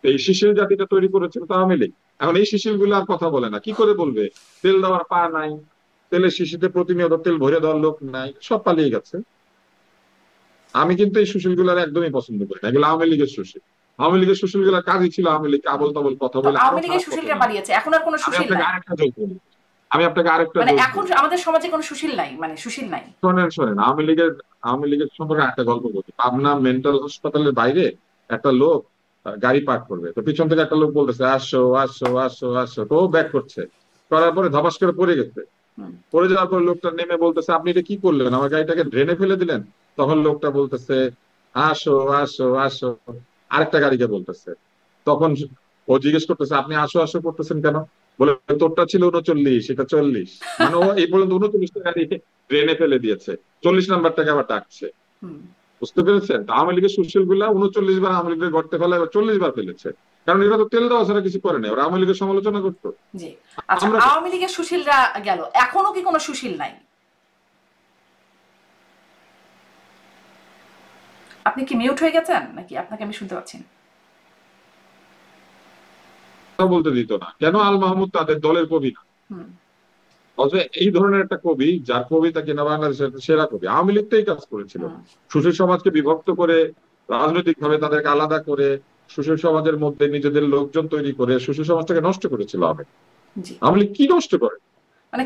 এই শিশিল জাতিটা তৈরি করেছিল তো আওয়ামী লীগ। এখন এই শিশিল গুলো আর কথা বলে না, কি করে বলবে? তেল দেওয়ার পা নাই, তেলের শিশিতে প্রতিনিয়ত তেল ভরে দেওয়ার লোক নাই, সব পালিয়ে গেছে। আমি কিন্তু এই সুশীল গুলার একদমই পছন্দ করি না, এগুলো আওয়ামী লীগের সুশীল। আওয়ামী লীগের সুশীল গুলার কাজই ছিল আওয়ামী লীগ আবল তাবল কথা তো বলে আরো আওয়ামী লীগের খারাপ কথা সুশীলরা বলে। পালিয়েছে, এখন আর কোনো আমি সুশীল আপনাকে নাই। আরেকটা যোগ করি, আমি আপনাকে আরেকটা মানে যোগ এখন করি। আমাদের সমাজে কোনো সুশীল নাই, মানে সুশীল নাই। শোনেন শোনেন, আওয়ামী লীগের সম্পর্কে একটা গল্প বলি। পাবনা মেন্টাল হসপিটালের বাইরে একটা লোক গাড়ি পার্ক করবে, তো পিছন থেকে একটা লোক বলতেছে আসো আসো আসো আসো, তো ব্যাক করছে, করার পরে ধপাস করে পড়ে গেছে। পড়ে যাওয়ার পর লোকটা নেমে বলতেছে আপনি এটা কি করলেন, আমার গাড়িটাকে ড্রেনে ফেলে দিলেন? তখন লোকটা বলতেছে আসো আসো আসো, আরেকটা গাড়িকে বলতেছে। তখন ও জিজ্ঞেস করতেছে আপনি আসো আসো করতেছেন কেন? বলে তোরটা ছিল 39, এটা 40। মানে ও এই পর্যন্ত 39টা গাড়ি ড্রেনে ফেলে দিয়েছে, 40 নাম্বারটাকে আবার ডাকছে। বুঝতে পেরেছেন? তো আওয়ামী লীগের সুশীল গুলা 39 বার আওয়ামী লীগের গর্তে ফেলা, এবার 40 বার ফেলেছে, কারণ এরা তো তেল দেওয়া ছাড়া কিছু করে নাই, ওরা আওয়ামী লীগের সমালোচনা করতো। জি। আচ্ছা, আমরা আওয়ামী লীগের সুশীলরা গেল, এখনো কি কোনো সুশীল নাই? আপনি কি মিউট হয়ে গেছেন নাকি আপনাকে আমি শুনতে পাচ্ছি না? কথা বলতে দিত না কেন? আল মাহমুদ তাদের দলের কবি না? হুম। অথচ এই ধরনের একটা কবি, যার কবিতা কিনা বাংলাদেশের সেরা কবি, আওয়ামী লীগ তো এই কাজ করেছিল। হুম। সুশীল সমাজকে বিভক্ত করে, রাজনৈতিক ভাবে তাদেরকে আলাদা করে, সুশীল সমাজের মধ্যে নিজেদের লোকজন তৈরি করে সুশীল সমাজটাকে নষ্ট করেছিল আওয়ামী লীগ। জি। আওয়ামী লীগ কি নষ্ট করে? মানে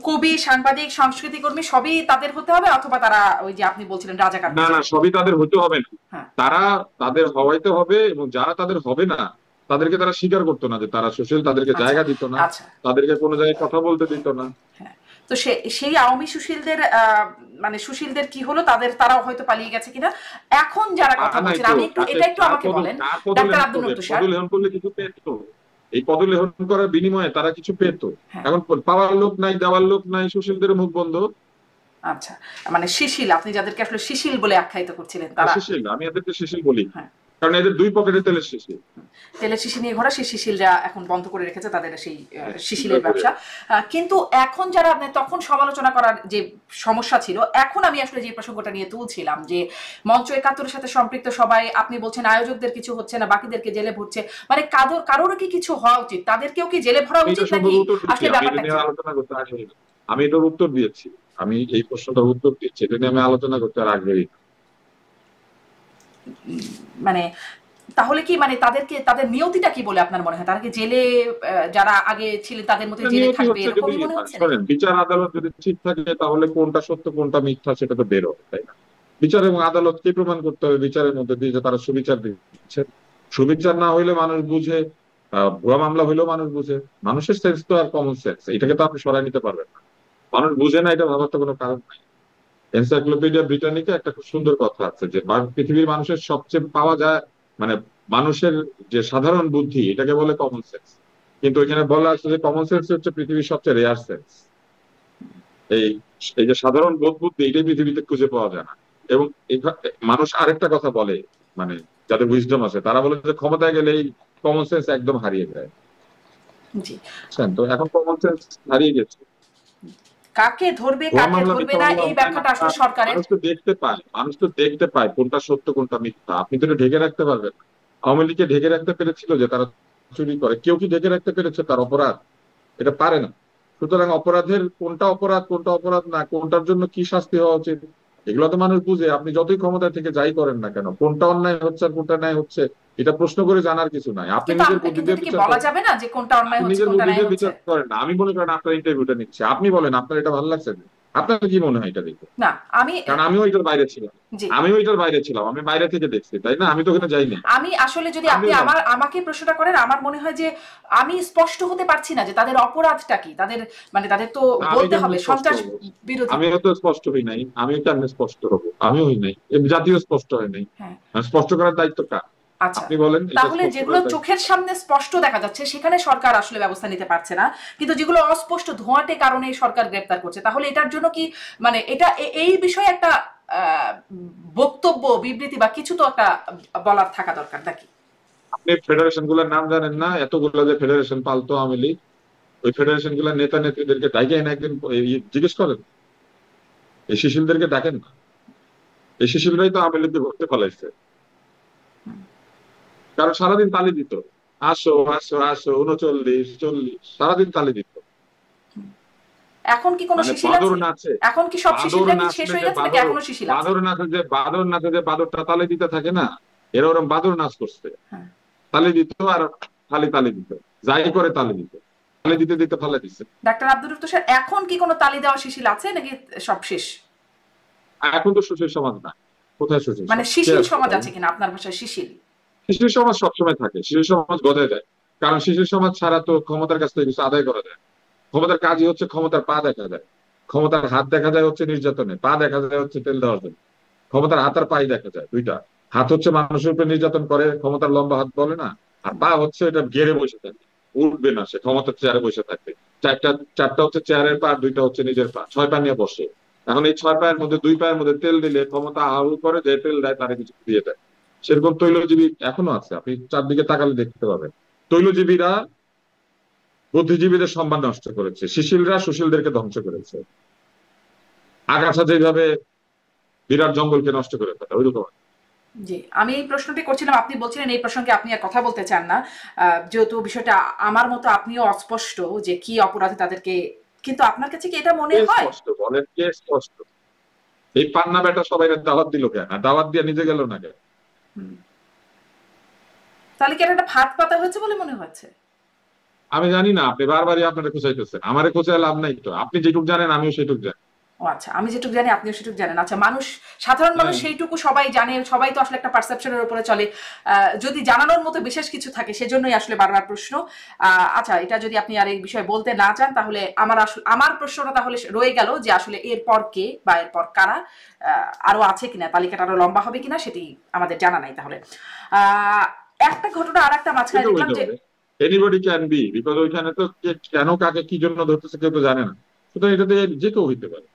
কবি, সাংবাদিক, সংস্কৃতি কর্মী সবই তাদের হতে হবে, অথবা তারা ওই যে আপনি বলছিলেন রাজাকার না না, গোষ্ঠী? সবই তাদের হতে হবে না। হ্যাঁ। তারা তাদের হওয়াইতে হবে, এবং যারা তাদের হবে না তাদেরকে তারা স্বীকার করতো না যে তারা সুশীল, তাদেরকে আচ্ছা। জায়গা দিত না, আচ্ছা। তাদেরকে কোনো জায়গায় কথা বলতে দিত না। হ্যাঁ। তো সেই আওয়ামী সুশীলদের মানে সুশীলদের কি হলো, তারাও হয়তো পালিয়ে গেছে কিনা? এখন যারা কথা নাই বলছেন, তো, আমি এটা একটু আমাকে বলেন, কার ডাক্তার পদলেহন আব্দুল করবে? তুষার। পদলেহন করলে কিছু পেত? এই পদলেহন করার বিনিময়ে তারা কিছু পেত? হ্যাঁ। এখন পাওয়ার লোক নাই, দেওয়ার লোক নাই, সুশীলদের মুখ বন্ধ। আচ্ছা, মানে শিশিল, আপনি যাদেরকে আসলে শিশিল বলে আখ্যায়িত করছিলেন তারা? সুশীল, আমি এদেরকে সুশীল বলি, হ্যাঁ। কারণ এদের দুই পকেটে তেলের শিশি। তেলের শিশি নিয়ে ঘোরা সেই শিশিলরা এখন বন্ধ করে রেখেছে তাদের সেই শিশিলের ব্যবসা। কিন্তু এখন যারা তখন সমালোচনা করার যে সমস্যা ছিল, এখন আমি আসলে যে প্রসঙ্গটা নিয়ে তুলছিলাম যে মঞ্চ ৭১-এর সাথে সম্পৃক্ত সবাই, আপনি বলছেন আয়োজকদের কিছু হচ্ছে না, বাকিদেরকে জেলে ভরছে, মানে কারোর কি কিছু হওয়া উচিত? তাদেরকেও কি জেলে ভরা উচিত নাকি আসলে ব্যাপারটা কি? আলোচনা করতে আগ্রহী না। আমি এটার উত্তর দিয়েছি, আমি এই প্রশ্নটার উত্তর দিচ্ছি, এটা নিয়ে আমি আলোচনা করতে আর আগ্রহী না। মানে তাহলে কি, মানে তাদের নিয়তিটা কি বলে আপনার মনে হয়? তারা কি জেলে, যারা আগে ছিলেন তাদের মধ্যে জেলে নিয়তি থাকবে হচ্ছে, যদি এরকমই মনে হচ্ছে? শোনেন, বিচার আদালত যদি ঠিক থাকে তাহলে কোনটা সত্য কোনটা মিথ্যা সেটা তো বের হবে, তাই না? বিচার এবং আদালতকে প্রমাণ করতে হবে বিচারের মধ্যে দিয়ে যে তারা সুবিচার দিচ্ছে। সুবিচার না হইলে মানুষ বুঝে, ভুয়া মামলা হইলেও মানুষ বুঝে। মানুষের সেন্স তো আর কমন সেন্স, এটাকে তো আপনি সরাই নিতে পারবেন না। মানুষ বুঝে না এটা ভাবার তো কোনো কারণ নাই। এনসাইক্লোপিডিয়া ব্রিটানিকা একটা খুব সুন্দর কথা আছে যে পৃথিবীর মানুষের সবচেয়ে পাওয়া যায়, মানে মানুষের যে সাধারণ বুদ্ধি, এটাকে বলে কমন সেন্স। কিন্তু এখানে বলা আছে যে কমন সেন্স হচ্ছে পৃথিবীর সবচেয়ে রেয়ার সেন্স। এই এই যে সাধারণ বোধ বুদ্ধি, এটাই পৃথিবীতে খুঁজে পাওয়া যায় না। এবং মানুষ আরেকটা কথা বলে, মানে যাদের উইজডম আছে তারা বলে যে ক্ষমতায় গেলে এই কমন সেন্স একদম হারিয়ে যায়। জি। বুঝছেন? তো এখন কমন সেন্স হারিয়ে গেছে। কাকে ধরবে ভুয়া কাকে মামলা ধরবে মিথ্যা না মামলা এই হয় না। ব্যাখ্যাটা আসলে সরকারের। মানুষ তো দেখতে পায়, মানুষ তো দেখতে পায় কোনটা সত্য কোনটা মিথ্যা। আপনি তো এটা ঢেকে রাখতে পারবেন না। আওয়ামী লীগকে ঢেকে রাখতে পেরেছিল যে তারা চুরি করে? কেউ কি ঢেকে রাখতে পেরেছে তার অপরাধ? এটা পারে না। সুতরাং অপরাধের কোনটা অপরাধ কোনটা অপরাধ না, কোনটার জন্য কি শাস্তি হওয়া উচিত, এগুলো তো মানুষ বুঝে। আপনি যতই ক্ষমতা থেকে যাই করেন না কেন, কোনটা অন্যায় হচ্ছে আর কোনটা ন্যায় হচ্ছে এটা প্রশ্ন করে জানার কিছু নাই। আপনি কিন্তু নিজের বুদ্ধি কিন্তু দিয়ে এটা কি বিচার বলা করেন। যাবে না যে কোনটা অন্যায় আপনি হচ্ছে নিজের কোনটা বুদ্ধি ন্যায় দিয়ে হচ্ছে? বিচার করেন না। আমি মনে করেন আপনার ইন্টারভিউটা নিচ্ছে, আপনি বলেন আপনার এটা ভালো লাগছে না? আপনার কি মনে হয় এটা দেখে? না, আমি কারণ আমিও এটার বাইরে ছিলাম। জি, আমিও এটার বাইরে ছিলাম, আমি বাইরে থেকে দেখছি, তাই না? আমি তো ওখানে যাইনি। আমি আসলে যদি আপনি আমিও জানি। আমাকে প্রশ্নটা করেন, আমার মনে হয় যে আমি স্পষ্ট হতে পারছি না যে তাদের অপরাধটা কি। তাদের তো না, আমি বলতে হবে কেমনে স্পষ্ট সন্ত্রাস হবো? বিরোধী। আমিও তো স্পষ্ট হই নাই, আমি কেমনে স্পষ্ট হবো? আমিও হই নাই, এ জাতীয় স্পষ্ট হয় নাই। হ্যাঁ। স্পষ্ট করার দায়িত্ব কার? আচ্ছা, আপনি বলেন, এটা তাহলে স্পষ্ট যেগুলো করার দায়িত্ব। চোখের সামনে স্পষ্ট দেখা যাচ্ছে সেখানে সরকার আসলে ব্যবস্থা নিতে পারছে না, কিন্তু যেগুলো অস্পষ্ট ধোঁয়াটে কারণে সরকার গ্রেপ্তার করছে, তাহলে এটার জন্য কি, মানে এটা এই বিষয়ে একটা বক্তব্য, বিবৃতি বা কিছু তো একটা বলার থাকা দরকার নাকি? আপনি ফেডারেশন গুলোর নাম জানেন না? এতগুলো যে ফেডারেশন পালতো আওয়ামী লীগ, ওই ফেডারেশন গুলোর নেতা নেত্রীদেরকে ডাকে এনে একদিন জিজ্ঞেস করেন। এই শিশিলদেরকে ডাকেন না। এই শিশিলরাই তো আওয়ামী লীগকে ঘুরতে ফলাইছে। কারণ সারাদিন তালি দিত, আসো আসো আসো, 39 40, সারাদিন তালি দিত। এখন কি কোনো মানে শিশিল বাদর আছে? নাচে, এখন কি সব বাদর শিশিলরা কি শেষ নাচলে হয়ে যে গেছে নাকি বাদর, এখনো শিশিল আছে? বাদর নাচে যে বাদরটা তালি দিতে থাকে না, এরা ওরকম বাদর নাচ করছে। হ্যাঁ। তালি দিত আর খালি তালি দিত, যাই করে তালি দিত, তালি দিতে দিতে ফালে দিচ্ছে। ডাক্তার আব্দুল তুষার, এখন কি কোনো তালি দেওয়া শিশিল আছে নাকি সব শেষ? এখন তো সুশীল সমাজ না। কোথায় সুশীল মানে সমাজ? কে শিশিল আছে সমাজ তাই? আছে কিনা আপনার ভাষায় শিশিল? শিশির সমাজ সবসময় থাকে, শিশির সমাজ গজায় যায়। কারণ শিশির সমাজ ছাড়া তো ক্ষমতার কাছ থেকে কিছু আদায় করা যায়। ক্ষমতার কাজই হচ্ছে ক্ষমতার পা দেখা যায়। ক্ষমতার হাত দেখা যায় হচ্ছে নির্যাতনে, পা দেখা যায় হচ্ছে তেল দেওয়ার জন্য। ক্ষমতার হাত আর পাই দেখা যায় দুইটা। হাত হচ্ছে মানুষের উপরে নির্যাতন করে, ক্ষমতার লম্বা হাত বলে না। আর পা হচ্ছে এটা গেড়ে বসে থাকে, উঠবে না, সে ক্ষমতার চেয়ারে বসে থাকবে। চারটা চারটা হচ্ছে চেয়ারের পা, আর দুইটা হচ্ছে নিজের পা, 6 পা নিয়ে বসে। এখন এই 6 পায়ের মধ্যে 2 পায়ের মধ্যে তেল দিলে ক্ষমতা আহু করে, যে তেল দেয় তারা কিছু দিয়ে দেয়। সেরকম তৈলজীবী এখনো আছে, আপনি চারদিকে তাকালে দেখতে পাবেন। তৈলজীবীরা বুদ্ধিজীবীদের সম্মান নষ্ট করেছে, সুশীলরা সুশীলদেরকে ধ্বংস করেছে। আগাছা যেভাবে বিরাট জঙ্গলকে নষ্ট করে ফেলে, ওইরকম। জি, আমি এই প্রশ্নটি করছিলাম, আপনি বলছিলেন এই প্রসঙ্গে আপনি আর কথা বলতে চান না, যেহেতু বিষয়টা আমার মতো আপনিও অস্পষ্ট যে কি অপরাধে তাদেরকে, কিন্তু আপনার কাছে কি এটা মনে কে হয়? স্পষ্ট বলেন, কে স্পষ্ট? এই পান্না বেটা সবাই দাওয়াত দিল কেন, আর দাওয়াত দিয়ে নিজে গেল না কেন? হুম। তাহলে কি এটা একটা ফাঁদ পাতা হয়েছে বলে মনে হচ্ছে? আমি জানি না, আপনি বারবারই আপনারা খুঁচাইতেছেন, আমারে খুঁচায় লাভ নাই তো। আপনি যেটুক জানেন আমিও সেটুক জানি। ও আচ্ছা, আমি যেটুকু জানি আপনিও সেটুকু জানেন। আচ্ছা, মানুষ, সাধারণ মানুষ হ্যাঁ, সেইটুকু সবাই জানে, সবাই তো আসলে একটা পারসেপশনের উপরে চলে। যদি জানানোর মতো বিশেষ কিছু থাকে সেজন্যই আসলে বারবার প্রশ্ন। আচ্ছা, এটা যদি আপনি আর এই বিষয়ে বলতে না চান তাহলে আমার প্রশ্নটা তাহলে রয়ে গেল যে আসলে এরপর কে বা এরপর কারা আরো আছে কিনা, তালিকাটা আরো লম্বা হবে কিনা সেটি আমাদের জানা নাই। তাহলে একটা ঘটনা আর একটা মাঝখানে সেটাও দেখলাম হইতে যে, পারে। এনিবডি ক্যান বি, বিকজ ওইখানে তো কে কেন কাকে কি জন্য ধরতেছে কেউ তো জানে না। সুতরাং এটাতে যে কেউ হইতে পারে,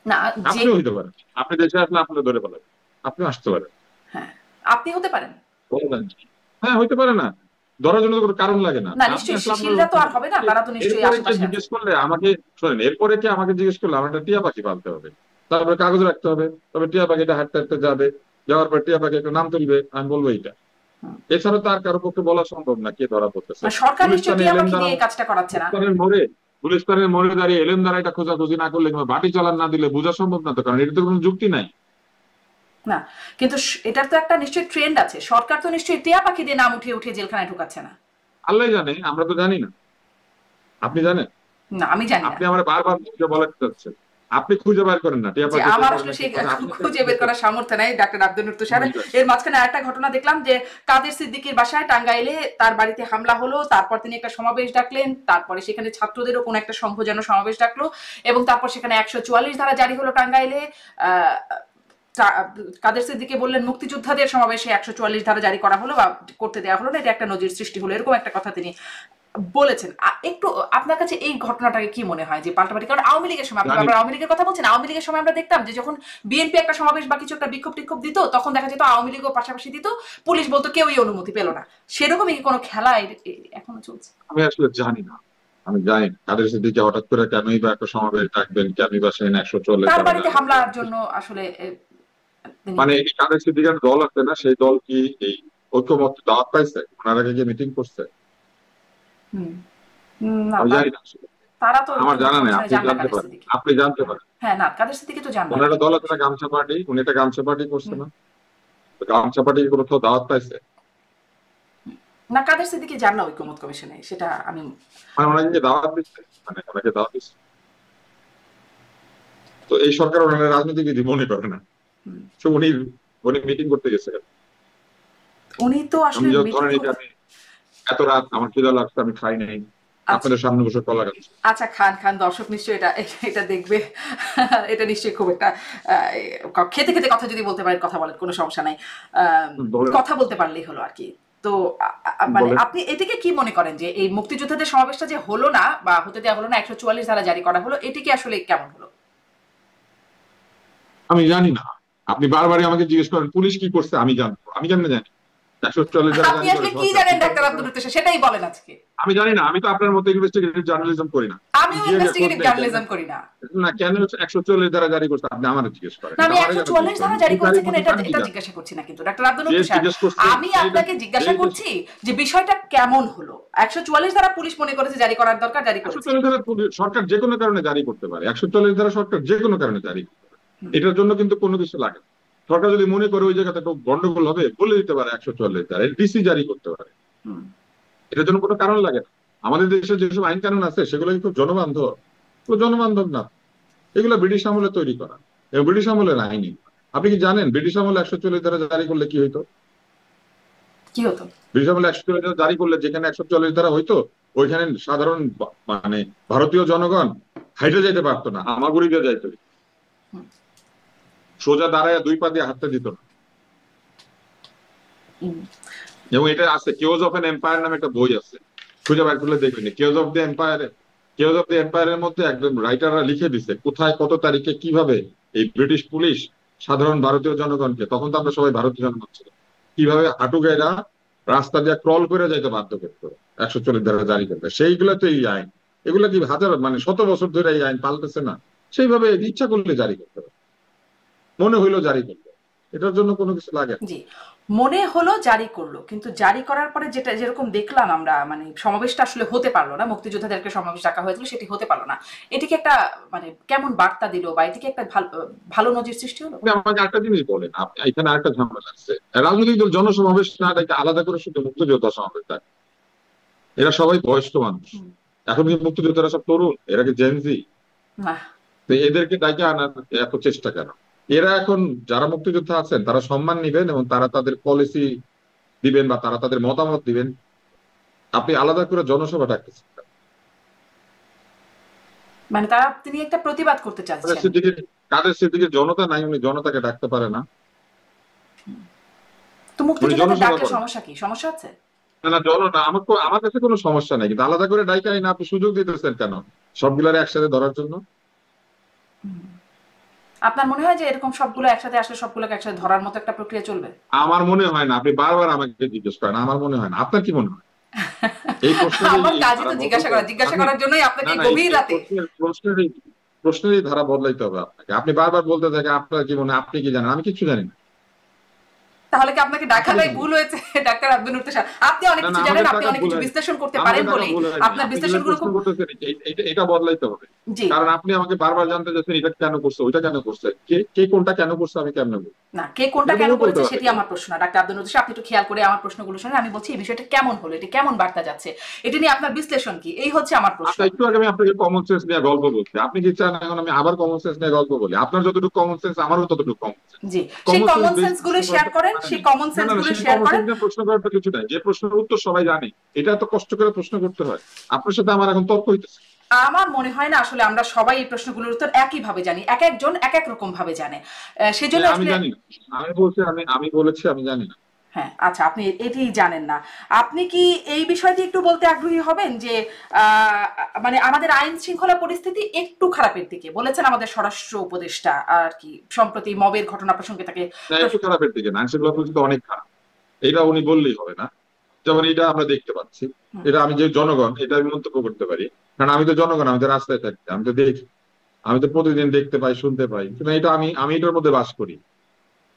না, যে, আপনিও হইতে পারেন। আপনি দেশে আসলে আপনার ধরে ফেলাবেন, আপনিও আসতে পারেন। হ্যাঁ, আপনি হতে পারেন। বলবেন হ্যাঁ হইতে পারে না, ধরার জন্য তো কোনো কারণ লাগে না। না, আপনি নিশ্চয়ই আসলে আপনার শিশিলরা তো আর হবে না, তারা তো নিশ্চয়ই এরপরে কে আশেপাশে আছে। জিজ্ঞেস করলে আমাকে, শোনেন, এরপরে কে আমাকে জিজ্ঞেস করলে আমার একটা টিয়া পাখি পালতে হবে, তারপরে কাগজ রাখতে হবে, তবে টিয়া পাখিটা হাঁটতে হাঁটতে যাবে, যাওয়ার পর টিয়া পাখি একটা নাম তুলবে, আমি বলবো এইটা। হুম। এছাড়া তো আর কারো পক্ষে বলা সম্ভব না কে ধরা পড়তেছে। আর সরকার নিশ্চয়ই গুলিস্তানে টিয়া এলেন পাখি দ্বারা, দিয়ে এই কাজটা করাচ্ছে না। গুলিস্তানের মোড়ে, গুলিস্তানের মোড়ে দাঁড়িয়ে এলেন দ্বারা এটা খোঁজাখুঁজি না করলে কিংবা বাটি চালান না দিলে বোঝা সম্ভব না তো, কারণ এটা তো কোনো যুক্তি নাই। না, কিন্তু এটার তো একটা নিশ্চয়ই ট্রেন্ড আছে। সরকার তো নিশ্চয়ই টিয়া পাখি দিয়ে নাম উঠিয়ে উঠিয়ে জেলখানায় ঢুকাচ্ছে না। আল্লাহ জানে, আমরা তো জানি না। আপনি জানেন? না, আমি জানি না। আপনি আমার বারবার বলাতে চাচ্ছেন, আপনি খুঁজে বের করেন না টিয়া যে পাখি কে আমার করে আসলে নাকি সেই করে, আপনি খুঁজে বের করার সামর্থ্য নাই ডাক্তার আব্দুল নূর তুষার। এর মাঝখানে আরেকটা ঘটনা দেখলাম যে কাদের সিদ্দিকীর বাসায় টাঙ্গাইলে তার বাড়িতে হামলা হলো, তারপর তিনি একটা সমাবেশ ডাকলেন, তারপরে সেখানে ছাত্রদেরও কোন একটা সংঘ যেন সমাবেশ ডাকলো, এবং তারপর সেখানে 144 ধারা জারি হলো টাঙ্গাইলে। আহ কাদের সিদ্দিকী বললেন মুক্তিযোদ্ধাদের সমাবেশে 144 ধারা জারি করা হলো বা করতে দেওয়া হলো না, এটা একটা নজির সৃষ্টি হলো, এরকম একটা কথা তিনি বলেছেন। একটু আপনার কাছে এই ঘটনাটাকে কি মনে হয় যে পাল্টাপাল্টি, কারণ আওয়ামী লীগের সময়, আপনি জানি। আবার আওয়ামী লীগের কথা বলছেন, আওয়ামী লীগের সময় আমরা দেখতাম যে যখন বিএনপি একটা সমাবেশ বা কিছু একটা বিক্ষোভ টিক্ষোভ দিত তখন দেখা যেত আওয়ামী লীগও পাশাপাশি দিত, পুলিশ বলতো কেউই অনুমতি পেল না। সেরকমই কি কোনো খেলা এখনো চলছে? আমি আসলে জানি না, আমি জানি না কাদের সিদ্দিকী হঠাৎ করে কেনই বা একটা সমাবেশ ডাকবেন, কেনই বা সেখানে 144 তার ধারা বাড়িতে জারি হামলার করবেন। জন্য আসলে তিনি, মানে এই কাদের সিদ্দিকার দল আছে না, সেই দল কি এই ঐক্যমত্য দাওয়াত পাইছে, ওনার আগে গিয়ে মিটিং করছে? হুম, না, আমি জানি না আসলে, তারা তো আমার জানা নেই, কমিশনে আপনি যান না জানতে কাদের পারেন, সিদ্দিকী। আপনি জানতে পারেন। হ্যাঁ, না, কাদের সিদ্দিকী তো যান না। ওনার একটা দল আছে না, গামছা পার্টি, উনি একটা গামছা পার্টি করছে হুম। না? তো গামছা পার্টি কোথাও দাওয়াত পাইছে? না, কাদের সিদ্দিকী যান না ঐক্যমত কমিশনে, সেটা আমি, মানে ওনাকে কি দাওয়াত দিচ্ছে, মানে ওনাকে দাওয়াত দিচ্ছে? তো এই সরকার ওনার রাজনীতিবিদ মনে করে না, হুম, তো উনি উনি মিটিং করতে গেছে। উনি তো আমি আসলে যখন মিটিং ধরেন এই যে আমি এত রাত আমার খিদা লাগছে, আমি খাই নাই, আচ্ছা, আপনাদের সামনে বসে কলা খাচ্ছি। আচ্ছা, খান খান, দর্শক নিশ্চয়ই এটা এটা দেখবে। এটা নিশ্চয়ই খুব একটা খেতে খেতে কথা যদি বলতে পারেন কথা বলেন, কোনো সমস্যা নাই। বলেন, কথা বলতে পারলেই হলো আর কি। তো মানে বলেন। আপনি এটিকে কি মনে করেন যে এই মুক্তিযোদ্ধাদের সমাবেশটা যে হলো না বা হতে দেওয়া হলো না, 144 ধারা জারি করা হলো, এটিকে আসলে কেমন হলো? আমি জানি না, আপনি বারবারই আমাকে জিজ্ঞেস করেন পুলিশ কি করছে, আমি জানবো, আমি কেমনে জানি? 144 ধারা আপনি জারি করে আসলে কি সরকার জানেন কি ডাক্তার কারণে আব্দুল করে? লতিফ, সেটাই বলেন আজকে। আমি জানি না, আমি তো আপনার মতো ইনভেস্টিগেটিভ জার্নালিজম করি না। আপনি আমিও গিয়ে গিয়ে খোঁজ ইনভেস্টিগেটিভ নেন কেন? জার্নালিজম করি না। না, কেন 144 ধারা জারি করছে আপনি আমার জিজ্ঞেস করেন, না, এটা আমি আমার কেন জিজ্ঞেস 144 করেন? ধারা জারি এই করেছে তারিখ কিনা মতো এটা আমি কি এটা জানি? জিজ্ঞাসা করছি না কিন্তু ডাক্তার আব্দুল যে তুষার, জিজ্ঞেস করছে আমি সেই আপনাকে জিজ্ঞাসা করছি যে বিষয়টা কেমন হলো। 144 ধারা পুলিশ মনে করেছে জারি করার দরকার, জারি করেছে। 144 ধারা সরকার যে কোনো কারণে জারি করতে পারে, 144 ধারা সরকার যে কোনো কারণে জারি করতে পারে, এটার জন্য কিন্তু কোনো কিছু লাগে না। সরকার যদি মনে করে ওই জায়গাতে একটু গন্ডগোল হবে বলে দিতে পারে 144 ধারা, ডিসি জারি করতে পারে, হুম, এটার জন্য কোনো কারণ লাগে না। আমাদের দেশে যেসব আইন কানুন আছে সেগুলো কি খুব জনবান্ধব? তো জনবান্ধব না, এগুলো ব্রিটিশ আমলে তৈরি করা এবং ব্রিটিশ আমলের আইনই। আপনি কি জানেন ব্রিটিশ আমলে 144 ধারা জারি করলে কি হইতো? কি হতো? ব্রিটিশ আমলে 144 ধারা জারি করলে যেখানে 144 ধারা হইতো, ওইখানে সাধারণ মানে ভারতীয় জনগণ হাইটে যেতে পারতো না, হামাগুড়ি দিয়ে যাইতো, হুম, সোজা দাঁড়ায় 2 পা দিয়ে হাঁটতে দিত না। হুম, এবং এটা আছে, কেওজ অফ এন এম্পায়ার নামে একটা বই আছে, খুঁজে বের করলে দেখবেন কেওজ অফ দ্য এম্পায়ারে কেওস অফ দ্য এম্পায়ারের মধ্যে একদম রাইটাররা লিখে দিছে কোথায় কত তারিখে কিভাবে এই ব্রিটিশ পুলিশ সাধারণ ভারতীয় জনগণকে, তখন তো আমরা সবাই ভারতীয় জনগণ ছিল, কিভাবে হাঁটু গেরা রাস্তা দিয়ে ক্রল করে যাইতে বাধ্য করতো 140 ধারা জারি করতে। সেইগুলো তো এই আইন, এগুলা কি হাজার মানে শত বছর ধরে এই আইন পাল্টেছে না? সেইভাবে ইচ্ছা করলে জারি করতে পারে, মনে হইলো জারি করতে, এটার জন্য কোনো কিছু লাগে না। জি, মনে হলো জারি করলো, কিন্তু জারি করার পরে যেটা যেরকম দেখলাম আমরা, মানে সমাবেশটা আসলে হতে পারলো না, মুক্তিযোদ্ধাদেরকে সমাবেশ ডাকা হয়েছিল সেটি হতে পারলো না। এটিকে একটা মানে কেমন বার্তা দিল, বা এটিকে একটা ভালো ভালো নজির সৃষ্টি হলো? আপনি আমাকে একটা জিনিস বলেন, এখানে আরেকটা ঝামেলা আছে, রাজনৈতিক দল জনসমাবেশ না ডাকে আলাদা করে শুধু মুক্তিযোদ্ধা সমাবেশ ডাকে, এরা সবাই বয়স্ক মানুষ। এখন কি মুক্তিযোদ্ধারা সব তরুণ? এরা কি জেনজি? না। তো এদেরকে ডাকে আনার এত চেষ্টা কেন? এরা এখন যারা মুক্তিযোদ্ধা আছেন তারা সম্মান নিবেন এবং তারা তাদের পলিসি দিবেন বা তারা তাদের মতামত দিবেন। আপনি আলাদা করে জনসভা ডাকতেছেন কেন? মানে তারা, তিনি একটা প্রতিবাদ করতে কাদের চাচ্ছেন। সেদিকে কাদের সেদিকে জনতা নাই, উনি জনতাকে ডাকতে পারে না, তো উনি মুক্তিযোদ্ধাদের জনসভা ডাকলে করেন। সমস্যা কি? সমস্যা আছে? না না, জনতা আমার কাছে কোনো সমস্যা নেই, কিন্তু আলাদা করে ডাইকা না আপনি সুযোগ দিতেছেন কেন সবগুলারে একসাথে ধরার জন্য? আপনার মনে হয় যে এরকম সবগুলো একসাথে আসলে সবগুলোকে একসাথে ধরার মতো একটা প্রক্রিয়া চলবে? আমার মনে হয় না। আপনি বারবার আমাকে জিজ্ঞেস করেন, আমার মনে হয় না। আপনার কি মনে হয়? এই প্রশ্নের আমার এই কাজই ধারা তো জিজ্ঞাসা বদলাতে করা, জিজ্ঞাসা আমি করার জন্যই না আপনাকে না গভীর রাতে। প্রশ্নেরই ধারা বদলাইতে হবে আপনাকে। আপনি বারবার বলতে থাকেন আপনার কি মনে হয়, আপনি কি জানেন, আমি কিছু জানি না। তাহলে কি আপনাকে আসলে ডাকাটাই কি ভুল হয়েছে ডাক্তার আব্দুল নূর তুষার? আপনি অনেক না না, কিছু জানেন, আমাকে আপনি টাকা অনেক ভুল কিছু হয়নি, বিশ্লেষণ করতে আমাকে পারেন টাকা বলেই ভুল হয়নি। আপনার আপনি যেটা বিশ্লেষণগুলো প্রশ্ন খুব। করতেছেন এটা বদলাইতে হবে। জি। কারণ আপনি আমাকে বারবার জানতে চাচ্ছেন এটা কেন করছে, ওইটা কেন করছে, কে কে কোনটা কেন করছে, আমি কেমনে বলবো? না, কে কোনটা এটা কেন তুমি বলতে করেছে পারবে সেটি কেন? আমার প্রশ্ন না ডাক্তার আব্দুল নূর তুষার। আপনি একটু খেয়াল করে আমার প্রশ্নগুলো শুনে, আমি বলছি এই বিষয়টা কেমন হলো, এটা কেমন বার্তা যাচ্ছে, এটা নিয়ে আপনার বিশ্লেষণ কি, এই হচ্ছে আমার প্রশ্ন। আচ্ছা, একটু আগে আমি আপনাকে কমন সেন্স নিয়ে গল্প বলছি, আপনি কি চান এখন আমি আবার কমন সেন্স নিয়ে গল্প বলি? আপনার যতটুকু কমন সেন্স আমারও ততটুকু কমন সেন্স। জি, সেই কমন সেন্স কমন বেশি সেন্স গুলো প্রশ্ন শেয়ার করার করেন, মানে সেই নেই। কমন না সেন্স না না, গুলো সেই শেয়ার কমন করেন। সেন্স নিয়ে প্রশ্ন করার তো কিছু নাই, যে প্রশ্নের উত্তর সবাই জানে, এটা তো কষ্ট করে প্রশ্ন করতে হয়? আপনার সাথে আমার এখন তর্ক হইতেছে। আমার মনে হয় না আসলে আমরা সবাই এই প্রশ্নগুলোর উত্তর একই ভাবে জানি, এক একজন এক এক রকম ভাবে জানে। সেজন্য আমি আসলে। জানি না, আমি বলছি আমি বলেছি আমি জানি না। হ্যাঁ, আচ্ছা, আপনি এটি জানেন না। আপনি কি এই বিষয়টি একটু বলতে আগ্রহী হবেন যে আহ, মানে আমাদের আইন শৃঙ্খলা পরিস্থিতি একটু খারাপের দিকে বলেছেন আমাদের স্বরাষ্ট্র উপদেষ্টা আর কি, সম্প্রতি মবের ঘটনা প্রসঙ্গে তাকে না, একটু খারাপের দিকে না, আইনশৃঙ্খলা পরিস্থিতি অনেক খারাপ, এটা উনি বললেই হবে না। যেমন এটা আমরা দেখতে পাচ্ছি, এটা আমি যে জনগণ এটা আমি মন্তব্য করতে পারি, কারণ আমি তো জনগণ, আমি তো রাস্তায় থাকি, আমি তো দেখি, আমি তো প্রতিদিন দেখতে পাই শুনতে পাই, কিন্তু এটা আমি এটার মধ্যে বাস করি।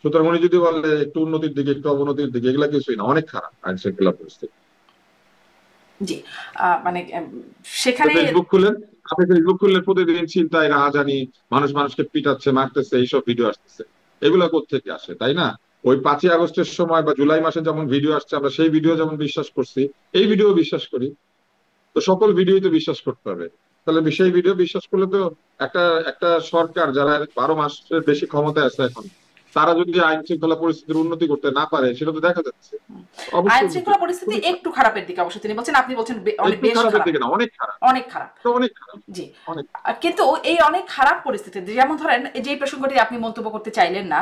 সুতরাং উনি যদি বলে একটু উন্নতির দিকে একটু অবনতির দিকে, এগুলা কিছুই না, অনেক খারাপ আইন শৃঙ্খলা পরিস্থিতি। জি, মানে সেখানে। ফেসবুক খুলেন, আপনি ফেসবুক খুললে প্রতিদিন চিন্তায় রাহাজানি, মানুষ মানুষকে পিটাচ্ছে মারতেছে এইসব ভিডিও আসতেছে, এগুলা কোত্থেকে আসে, তাই না? ওই 5ই আগস্টের সময় বা জুলাই মাসে যেমন ভিডিও আসছে আমরা সেই ভিডিও যেমন বিশ্বাস করছি, এই ভিডিও বিশ্বাস করি, তো সকল ভিডিওই তো বিশ্বাস করতে হবে। তাহলে সেই ভিডিও বিশ্বাস করলে তো একটা একটা সরকার যারা 12 মাসের বেশি ক্ষমতায় আছে এখন, তারা যদি আইন শৃঙ্খলা পরিস্থিতির উন্নতি করতে না পারে, সেটা তো দেখা যাচ্ছে। আইন অবশ্যই উন্নতি শৃঙ্খলা হবে, পরিস্থিতি খুবই খারাপ। একটু খারাপের দিকে অবশ্য তিনি বলছেন, আপনি বলছেন অনেক একটু বেশ খারাপের খারাপ। দিকে না, অনেক খারাপ, অনেক খারাপ। তো অনেক খারাপ, জি। অনেক। কিন্তু এই অনেক খারাপ পরিস্থিতি, যেমন ধরেন যে প্রসঙ্গটি আপনি মন্তব্য করতে চাইলেন না,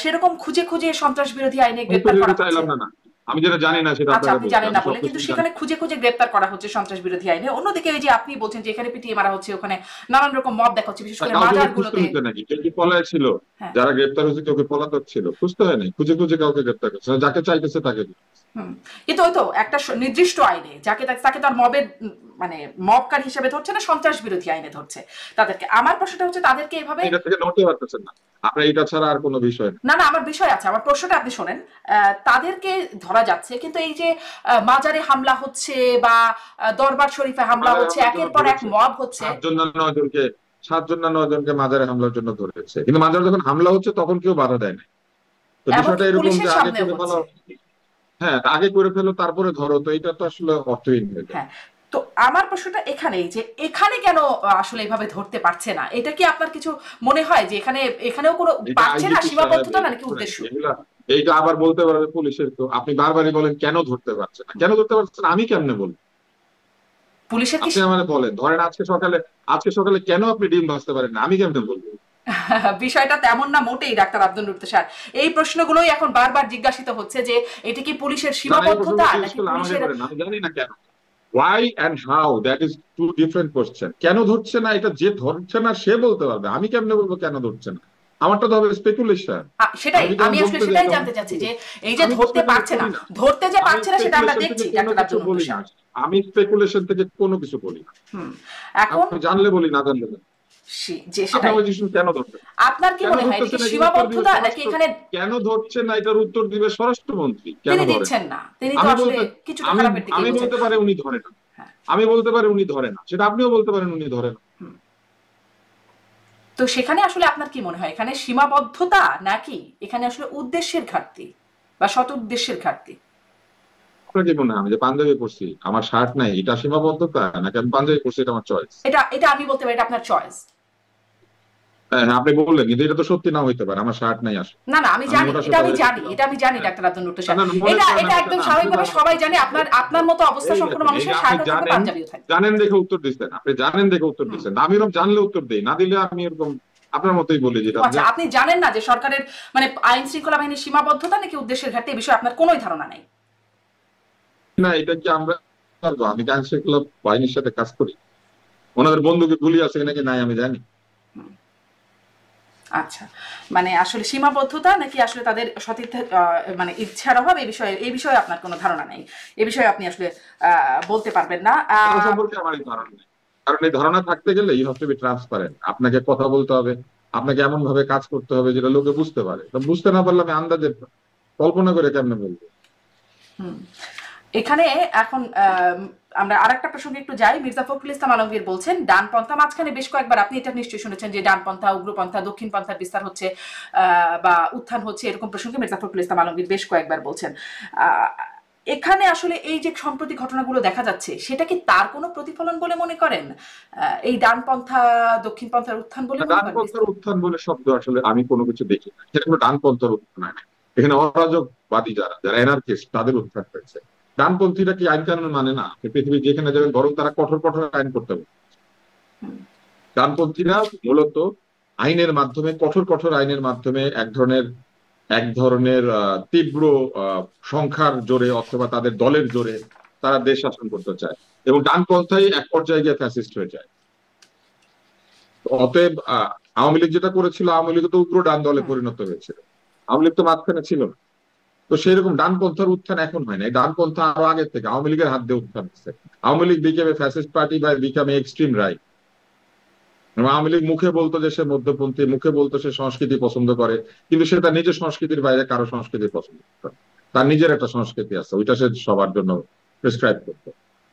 সেরকম খুঁজে খুঁজে সন্ত্রাস বিরোধী আইনে আমি তো গ্রেপ্তার করা যেটা হচ্ছে। চাইলাম না, না আমি যেটা জানি না সেটা আচ্ছা, আপনাকে আপনি বলছি, জানেন আমি না বলে, সবকিছু কিন্তু জানি। সেখানে খুঁজে খুঁজে গ্রেপ্তার করা হচ্ছে সন্ত্রাস বিরোধী আইনে। অন্যদিকে এই যে আপনি বলছেন যে এখানে পিটিয়ে মারা হচ্ছে, ওখানে নানান রকম মব দেখা হচ্ছে, বিশেষ করে কাউকে কি মাজার খুঁজতে গুলোতে। হইতো নাকি? কেউ কি পলায় ছিল? হ্যাঁ। যারা গ্রেপ্তার হয়েছে কেউ কি পলাতক ছিল? খুঁজতে হয় নাই, খুঁজে খুঁজে কাউকে গ্রেপ্তার করছে না, যাকে চাইতেছে তাকে দিচ্ছে। হুম। কিন্তু ওই তো একটা নির্দিষ্ট আইনে যাকে তাকে তো আর মবের মানে মবকারী হিসেবে ধরছে না, সন্ত্রাস বিরোধী আইনে ধরছে তাদেরকে। আমার প্রশ্নটা হচ্ছে তাদেরকে এভাবে। এটা থেকে নড়তে পারতেছেন না আপনার, এটা ছাড়া আর কোনো বিষয় নেই। না না, আমার বিষয় আছে, আমার প্রশ্নটা আপনি শোনেন। তাদেরকে ধরা যাচ্ছে, কিন্তু এই যে মাজারে হামলা হচ্ছে বা দরবার শরীফে হামলা মাজারে হচ্ছে, হামলার জন্য একের পর এক ধরেছে মব হচ্ছে। 7 জন না 9 জনকে মাজারে হামলার জন্য ধরেছে, কিন্তু মাজারে যখন হামলা হচ্ছে তখন কেউ বাধা দেয় না। তো বিষয়টা এমনকি এরকম পুলিশের যে আগে সামনে করে ফেলা, হচ্ছে। হ্যাঁ আগে করে ফেলো তারপরে ধরো, তো এটা তো আসলে অর্থহীন হয়ে যায়। হ্যাঁ। তো আমার প্রশ্নটা এখানেই যে এখানে কেন আসলে এভাবে ধরতে পারছে না, এটা কি আপনার কিছু মনে হয় যে এখানেও কোনো এটা পারছে না, আইজিপি সাহেব, সীমাবদ্ধতা না নাকি উদ্দেশ্য? এইটা আবার বলতে পারবে পুলিশের, তো আপনি বারবারই বলেন কেন ধরতে পারছে না, কেন ধরতে পারছে না, আমি কেমনে বলবো? পুলিশের কি আপনি আমাকে বলেন, ধরেন আজকে সকালে কেন আপনি ডিম ভাজতে পারেন না, আমি কেমনে বলবো? বিষয়টা তেমন না মোটেই ডাক্তার আব্দুল নূর তুষার। এই প্রশ্নগুলোই এখন বারবার জিজ্ঞাসিত হচ্ছে যে এটা কি পুলিশের না না, এই সীমাবদ্ধতা প্রশ্নটা জিজ্ঞেস নাকি করলে আমাকে পুলিশের। করেন, আমি জানি না কেন, why and how, that is too different question. কেন ধরছে না এটা যে ধরছে না সে বলতে পারবে, আমি কেমনে বলবো কেন ধরছে না? আমারটা তো হবে স্পেকুলেশন। সেটাই আমি যদি আমি আসলে বলতে যাই সেটাই তখন জানতে চাচ্ছি যে এই যে আমি তো ধরতে স্পেকুলেট পারছে না, করি না, ধরতে যে আমি পারছে না সেটা আমরা স্পেকুলেশন থেকে দেখছি কোনো ডাক্তার কিছু আব্দুল বলি নূর না, সাহেব। আমি স্পেকুলেশন থেকে কোনো কিছু বলি না। হুম। এখন আমি জানলে বলি, না জানলে বলি। যে আপনার সেটাই ওই জিনিস কেন ধরছে, আপনার কি কেন মনে হয় এটা ধরতেছে কি না এটার উত্তর দিবে সীমাবদ্ধতা নাকি স্বরাষ্ট্র, এখানে কেন ধরছে না এটার উত্তর দিবে স্বরাষ্ট্রমন্ত্রী, কেন তিনি ধরে না। দিচ্ছেন না, তিনি তো আমি আসলে বলতে কিছুটা আমি খারাপের দিকেই আমি বলছেন। বলতে পারে উনি ধরে না, হ্যাঁ। আমি বলতে পারে উনি ধরে না, সেটা আপনিও বলতে পারেন উনি ধরে না। হুম। তো সেখানে আসলে আপনার কি মনে হয় এখানে সীমাবদ্ধতা নাকি এখানে আসলে উদ্দেশ্যের ঘাটতি বা সৎ উদ্দেশ্যের ঘাটতি? আপনার কি মনে হয় আমি যে পাঞ্জাবি পরছি আমার শার্ট নাই এটা সীমাবদ্ধতা, নাকি আমি পাঞ্জাবি পরছি এটা আমার চয়েস? এটা এটা আমি বলতে পারি এটা আপনার চয়েস। হ্যাঁ হ্যাঁ, আপনি বললেন কিন্তু এটা তো সত্যি না হইতে পারে, আমার শার্ট নাই আসলে, না না আমি আমি জানি, মোটা এটা সোটা আমি হয়ে জানি, গেছিলাম। এটা আমি জানি হ্যাঁ, ডাক্তার আব্দুল নূর সাহেব। না না, মনে এটা করেন এটা না সেটা একদম না, শুধু স্বাভাবিকভাবে আমার সবাই কথা জানে, বলতে আপনার আপনার মতো অবস্থা এই সম্পন্ন দেখেন, এই যে মানুষের আপনি শার্টও থাকবে জানেন, পাঞ্জাবিও থাকবে। জানেন দেখে উত্তর দিচ্ছেন, আপনি জানেন দেখে উত্তর হুম। দিচ্ছেন, আমি এরকম জানলে উত্তর দিই, না দিলে আমি এরকম আপনার মতোই বলি যেটা আচ্ছা আপনি জানেন না যে সরকারের মানে আইন শৃঙ্খলা বাহিনীর সীমাবদ্ধতা নাকি উদ্দেশ্যের ঘাটতি এই বিষয়ে আপনার কোনোই ধারণা নাই? না, এটা কি আমরা পারবো? আমি কি আইন শৃঙ্খলা বাহিনীর সাথে কাজ করি? ওনাদের বন্দুকে গুলি আছে নাকি নাই আমি জানি। আচ্ছা, মানে আসলে সীমাবদ্ধতা নাকি আসলে তাদের সতীর্থ মানে ইচ্ছার অভাব এই বিষয়ে আপনার কোনো ধারণা নেই, এই বিষয়ে আপনি আসলে বলতে পারবেন না। এটা সম্পর্কে আমার এই ধারণা নেই, কারণ এই ধারণা থাকতে গেলে you have to be transparent, আপনাকে কথা বলতে হবে, আপনাকে এমন ভাবে কাজ করতে হবে যেটা লোকে বুঝতে পারে, তো বুঝতে না পারলে আমি আন্দাজে কল্পনা করে কেমনে বলবো। হুম। এখানে এখন আমরা আরেকটা প্রসঙ্গে একটু যাই। মির্জা ফখরুল ইসলাম আলমগীর বলছেন ডানপন্থা, মাঝখানে বেশ কয়েকবার আপনি এটা নিশ্চয়ই শুনেছেন যে ডানপন্থা, উগ্রপন্থা, দক্ষিণপন্থার বিস্তার হচ্ছে বা উত্থান হচ্ছে, এরকম প্রসঙ্গে মির্জা ফখরুল ইসলাম আলমগীর বেশ কয়েকবার বলছেন। এখানে আসলে এই যে সম্প্রতি ঘটনাগুলো দেখা যাচ্ছে সেটা কি তার কোনো প্রতিফলন বলে মনে করেন? এই ডানপন্থা দক্ষিণপন্থার উত্থান বলে মনে করেন? ডানপন্থার উত্থান বলে শব্দ আসলে আমি কোনো কিছু দেখি না, এটা কোনো ডানপন্থার উত্থান হয় না, এখানে অরাজকবাদী যারা যারা এনার্কিস্ট তাদের উত্থান হয়েছে। ডানপন্থীরা কি আইন কানুন মানে না? পৃথিবী যেখানে যাবেন বরং তারা কঠোর কঠোর আইন করতে হবে। ডানপন্থীরা মূলত আইনের মাধ্যমে, কঠোর কঠোর আইনের মাধ্যমে এক ধরনের তীব্র সংখ্যার জোরে অথবা তাদের দলের জোরে তারা দেশ শাসন করতে চায়, এবং ডানপন্থাই এক পর্যায়ে গিয়ে ফ্যাসিস্ট হয়ে যায়। অতএব আওয়ামী লীগ যেটা করেছিল, আওয়ামী লীগ তো উগ্র ডান দলে পরিণত হয়েছিল, আওয়ামী লীগ তো মাঝখানে ছিল না। তো সেরকম ডানপন্থার উত্থান এখন হয় না, এই ডানপন্থা আরো আগের থেকে আওয়ামী লীগের হাত দিয়ে উত্থান হচ্ছে। আওয়ামী লীগ বিকেমে ফ্যাসিস্ট পার্টি বা বিকামে এক্সট্রিম রাইট। আওয়ামী লীগ মুখে বলতো যে সে মধ্যপন্থী, মুখে বলতো সে সংস্কৃতি পছন্দ করে, কিন্তু সে তার নিজের সংস্কৃতির বাইরে কারো সংস্কৃতি পছন্দ করে, তার নিজের একটা সংস্কৃতি আছে, ওইটা সে সবার জন্য প্রেসক্রাইব করতো।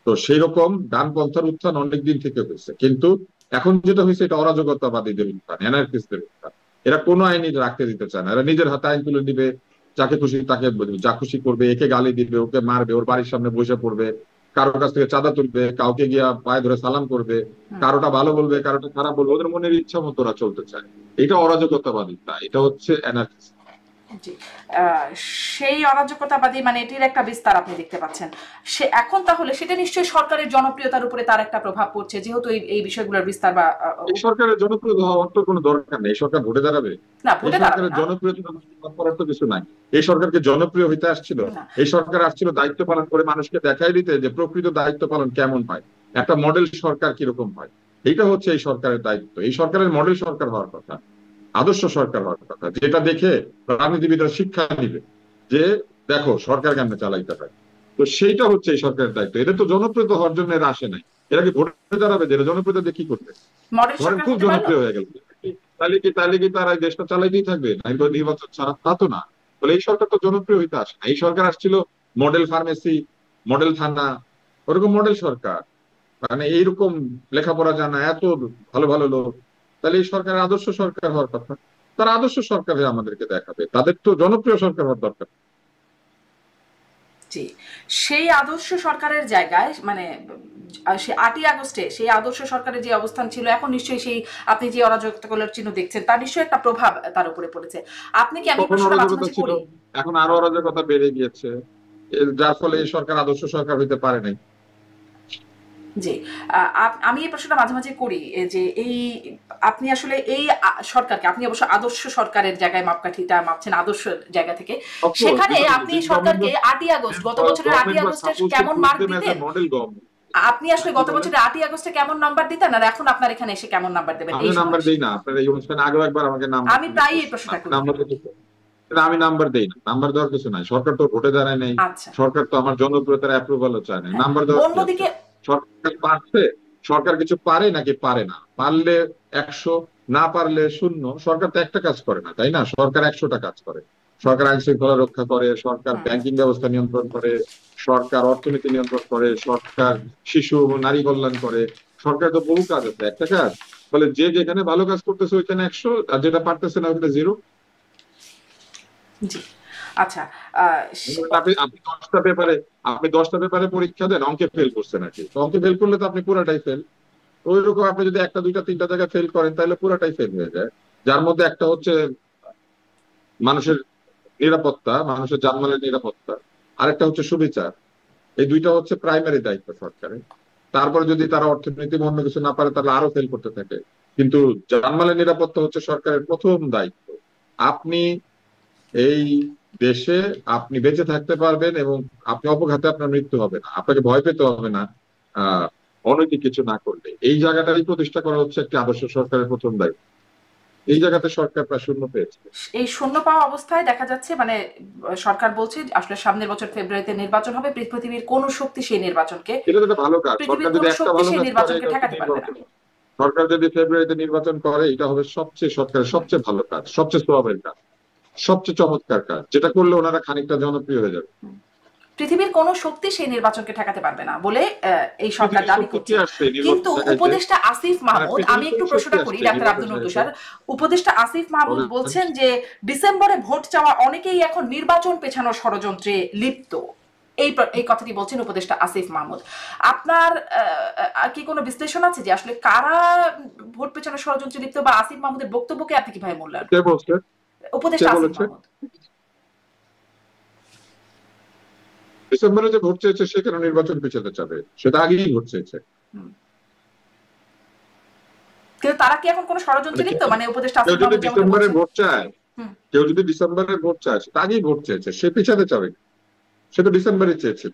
তো সেই রকম ডানপন্থার উত্থান অনেকদিন থেকে হয়েছে, কিন্তু এখন যেটা হয়েছে এটা অরাজকতাবাদীদের উত্থান, অ্যানার্কিস্টদের উত্থান। এরা কোনো আইনই রাখতে দিতে চায় না, এরা নিজের হাতে আইন তুলে নিবে, যাকে খুশি তাকে যা খুশি করবে, একে গালি দিবে, ওকে মারবে, ওর বাড়ির সামনে বসে পড়বে, কারোর কাছ থেকে চাঁদা তুলবে, কাউকে গিয়া পায়ে ধরে সালাম করবে, কারোটা ভালো বলবে, কারোটা খারাপ বলবে, ওদের মনের ইচ্ছা মতো ওরা চলতে চায়। এটা অরাজকতাবাদী না, এটা হচ্ছে অ্যানার্কিস্ট। জি। সেই অরাজকতাবাদী মানে এটির একটা বিস্তার আপনি দেখতে পাচ্ছেন। সে এখন তাহলে সেটা নিশ্চয়ই সরকারের জনপ্রিয়তার উপরে তার একটা প্রভাব পড়ছে, যেহেতু এই বিষয়গুলোর বিস্তার বা এই সরকারের জনপ্রিয় হওয়ার তো কোনো দরকার নেই, এই সরকার ভোটে দাঁড়াবে, না এই ভোটে দাঁড়াবে সরকারের না। জনপ্রিয়তা করার তো কিছু নাই। এই সরকারকে জনপ্রিয় হইতে আসছিল, না। এই সরকার আসছিল দায়িত্ব পালন করে মানুষকে দেখাই দিতে যে প্রকৃত দায়িত্ব পালন কেমন হয়, একটা মডেল সরকার কিরকম হয়। এইটা হচ্ছে এই সরকারের দায়িত্ব, এই সরকারের মডেল সরকার হওয়ার কথা, আদর্শ সরকার হওয়ার কথা, যেটা দেখে রাজনীতিবিদরা শিক্ষা নিবে যে দেখো সরকার কেমনে চালাইতে হয়। তো সেইটা হচ্ছে এই সরকারের দায়িত্ব। এদের তো জনপ্রিয়তা হওয়ার জন্য এরা আসে নাই, এরা কি ভোটে দাঁড়াবে? যে এরা জনপ্রিয়তা দিয়ে কি করবে? মডেল ধরেন সরকার খুব হতে পারলো। জনপ্রিয় হয়ে গেল, তাহলে কি তারা এই দেশটা চালাইতেই থাকবে নির্বাচন ছাড়া? তা তো না। বলে এই সরকার তো জনপ্রিয় হইতে আসে না, এই সরকার আসছিল মডেল ফার্মেসি, মডেল থানা, ওরকম মডেল সরকার, মানে এইরকম লেখাপড়া জানা এত ভালো ভালো লোক, তাহলে এই সরকারের আদর্শ সরকার হওয়ার কথা। তারা আদর্শ সরকার হয়ে আমাদেরকে দেখাবে, তাদের তো জনপ্রিয় সরকার হওয়ার দরকার। জি। সেই আদর্শ সরকারের জায়গায় মানে সে 8ই আগস্টে সেই আদর্শ সরকারের যে অবস্থান ছিল, এখন নিশ্চয়ই সেই আপনি যে অরাজকতার চিহ্ন দেখছেন তার নিশ্চয়ই একটা প্রভাব তার উপরে পড়েছে। আপনি কি আমি তখন প্রশ্নটা মাঝে অরাজকতা মাঝে ছিল, করি? এখন আরো অরাজকতা বেড়ে গিয়েছে, যার ফলে এই সরকার আদর্শ সরকার হইতে পারে নাই। জি। আমি এই প্রশ্নটা মাঝে মাঝে করি যে এই আপনি আসলে এই সরকারকে আপনি অবশ্য আদর্শ সরকারের জায়গায় মাপকাঠিটা মাপছেন আদর্শ জায়গা থেকে, সেখানে আপনি সরকারকে 8ই আগস্ট গত বছরের 8ই আগস্টের কেমন মার্ক দিতেন? মডেল গভর্নমেন্ট আপনি আসলে গত বছরের 8ই আগস্টে কেমন নাম্বার দিতেন আর এখন আপনার এখানে এসে কেমন নাম্বার দেবেন আমি এই নাম্বার সময়? দেই না, আপনার এই অনুষ্ঠানে আগেও একবার আমাকে নাম্বার আমি প্রায়ই এই প্রশ্নটা করি। নাম্বার আমি নাম্বার দেই না, নাম্বার দেওয়ার কিছু নাই, সরকার তো ভোটে দাঁড়ায় নাই, আচ্ছা, সরকার তো আমার জনপ্রিয়তার অ্যাপ্রুভালও চায় না, হ্যাঁ। নাম্বার দেওয়ার কি আছে? অন্যদিকে সরকার পারছে, সরকার কিছু পারে নাকি পারে না, পারলে 100, না পারলে 0। সরকার তো একটা কাজ করে না, তাই না? সরকার 100টা কাজ করে। সরকার আইন শৃঙ্খলা রক্ষা করে, সরকার ব্যাংকিং ব্যবস্থা নিয়ন্ত্রণ করে, সরকার অর্থনীতি নিয়ন্ত্রণ করে, সরকার শিশু ও নারী কল্যাণ করে। সরকার তো বহু কাজ আছে, একটা কাজ বলে যে যেখানে ভালো কাজ করতেছে ওইখানে 100, আর যেটা পারতেছে না ওইখানে 0। জি, আচ্ছা। আপনি আপনি 10টা পেপারে, আপনি 10টা পেপারে পরীক্ষা দেন, অঙ্কে ফেল করছেন নাকি? তো অঙ্কে ফেল করলে তো আপনি পুরাটাই ফেল। ওইরকম আপনি যদি একটা দুইটা তিনটা জায়গায় ফেল করেন তাহলে পুরাটাই ফেল হয়ে যায়। যার মধ্যে একটা হচ্ছে মানুষের নিরাপত্তা, মানুষের জানমালের নিরাপত্তা, আরেকটা হচ্ছে সুবিচার। এই দুইটা হচ্ছে প্রাইমারি দায়িত্ব সরকারের। তারপরে যদি তারা অর্থনীতি বা অন্য কিছু না পারে তাহলে আরো ফেল করতে থাকে। কিন্তু জানমালের নিরাপত্তা হচ্ছে সরকারের প্রথম দায়িত্ব। আপনি এই দেশে আপনি বেঁচে থাকতে পারবেন এবং আপনি অপঘাতে আপনার মৃত্যু হবে না, আপনাকে ভয় পেতে হবে না অনৈতিক কিছু না করলে। এই জায়গাটাই প্রতিষ্ঠা করা হচ্ছে একটি আদর্শ সরকারের প্রথম দায়িত্ব। এই জায়গাতে সরকার প্রায় শূন্য পেয়েছে। এই শূন্য পাওয়া অবস্থায় দেখা যাচ্ছে মানে সরকার বলছে আসলে সামনের বছর ফেব্রুয়ারিতে নির্বাচন হবে, পৃথিবীর কোন শক্তি সেই নির্বাচনকে, এটা তো একটা ভালো কাজ, পৃথিবীর সরকার কোন যদি একটা শক্তি ভালো সেই কাজ করে নির্বাচনকে এটা হচ্ছে ঠেকাতে পারবে না। নির্বাচন। সরকার যদি ফেব্রুয়ারিতে নির্বাচন করে এটা হবে সরকারের সবচেয়ে ভালো কাজ, সবচেয়ে সোয়াবের কাজ, সবচেয়ে চমৎকার কাজ, যেটা করলে ওনারা খানিকটা জনপ্রিয় হয়ে যাবে। পৃথিবীর কোন শক্তি সেই নির্বাচনকে ঠেকাতে পারবে না বলে এই সরকার দাবি করছে। কিন্তু উপদেষ্টা আসিফ মাহমুদ, আমি একটু প্রশ্নটা করি ডাক্তার আব্দুল নূর তুষার, উপদেষ্টা আসিফ মাহমুদ বলছেন যে ডিসেম্বরে ভোট চাওয়া অনেকেই এখন নির্বাচন পেছানোর ষড়যন্ত্রে লিপ্ত। এই কথাটি বলছেন উপদেষ্টা আসিফ মাহমুদ। আপনার কি কোনো বিশ্লেষণ আছে যে আসলে কারা ভোট পেছানোর ষড়যন্ত্রে লিপ্ত, বা আসিফ মাহমুদের বক্তব্যকে আপনি কিভাবে মূল্যায়ন? উপদেষ্টা আসিফ মাহমুদ ডিসেম্বরে যে ভোট চেয়েছে সে কেন নির্বাচন পিছাতে চাবে? সেটা আগেই ভোট চেয়েছে। কিন্তু তারা কি এখন কোন ষড়যন্ত্রে লিপ্ত? মানে উপদেষ্টা আসিফ কেউ যদি মাহমুদ যেমন ডিসেম্বরে বলছেন, ভোট চায়, কেউ যদি ডিসেম্বরে ভোট চায় সেটা আগেই ভোট চেয়েছে, সে পিছাতে চাবে? সে তো ডিসেম্বরে চেয়েছিল।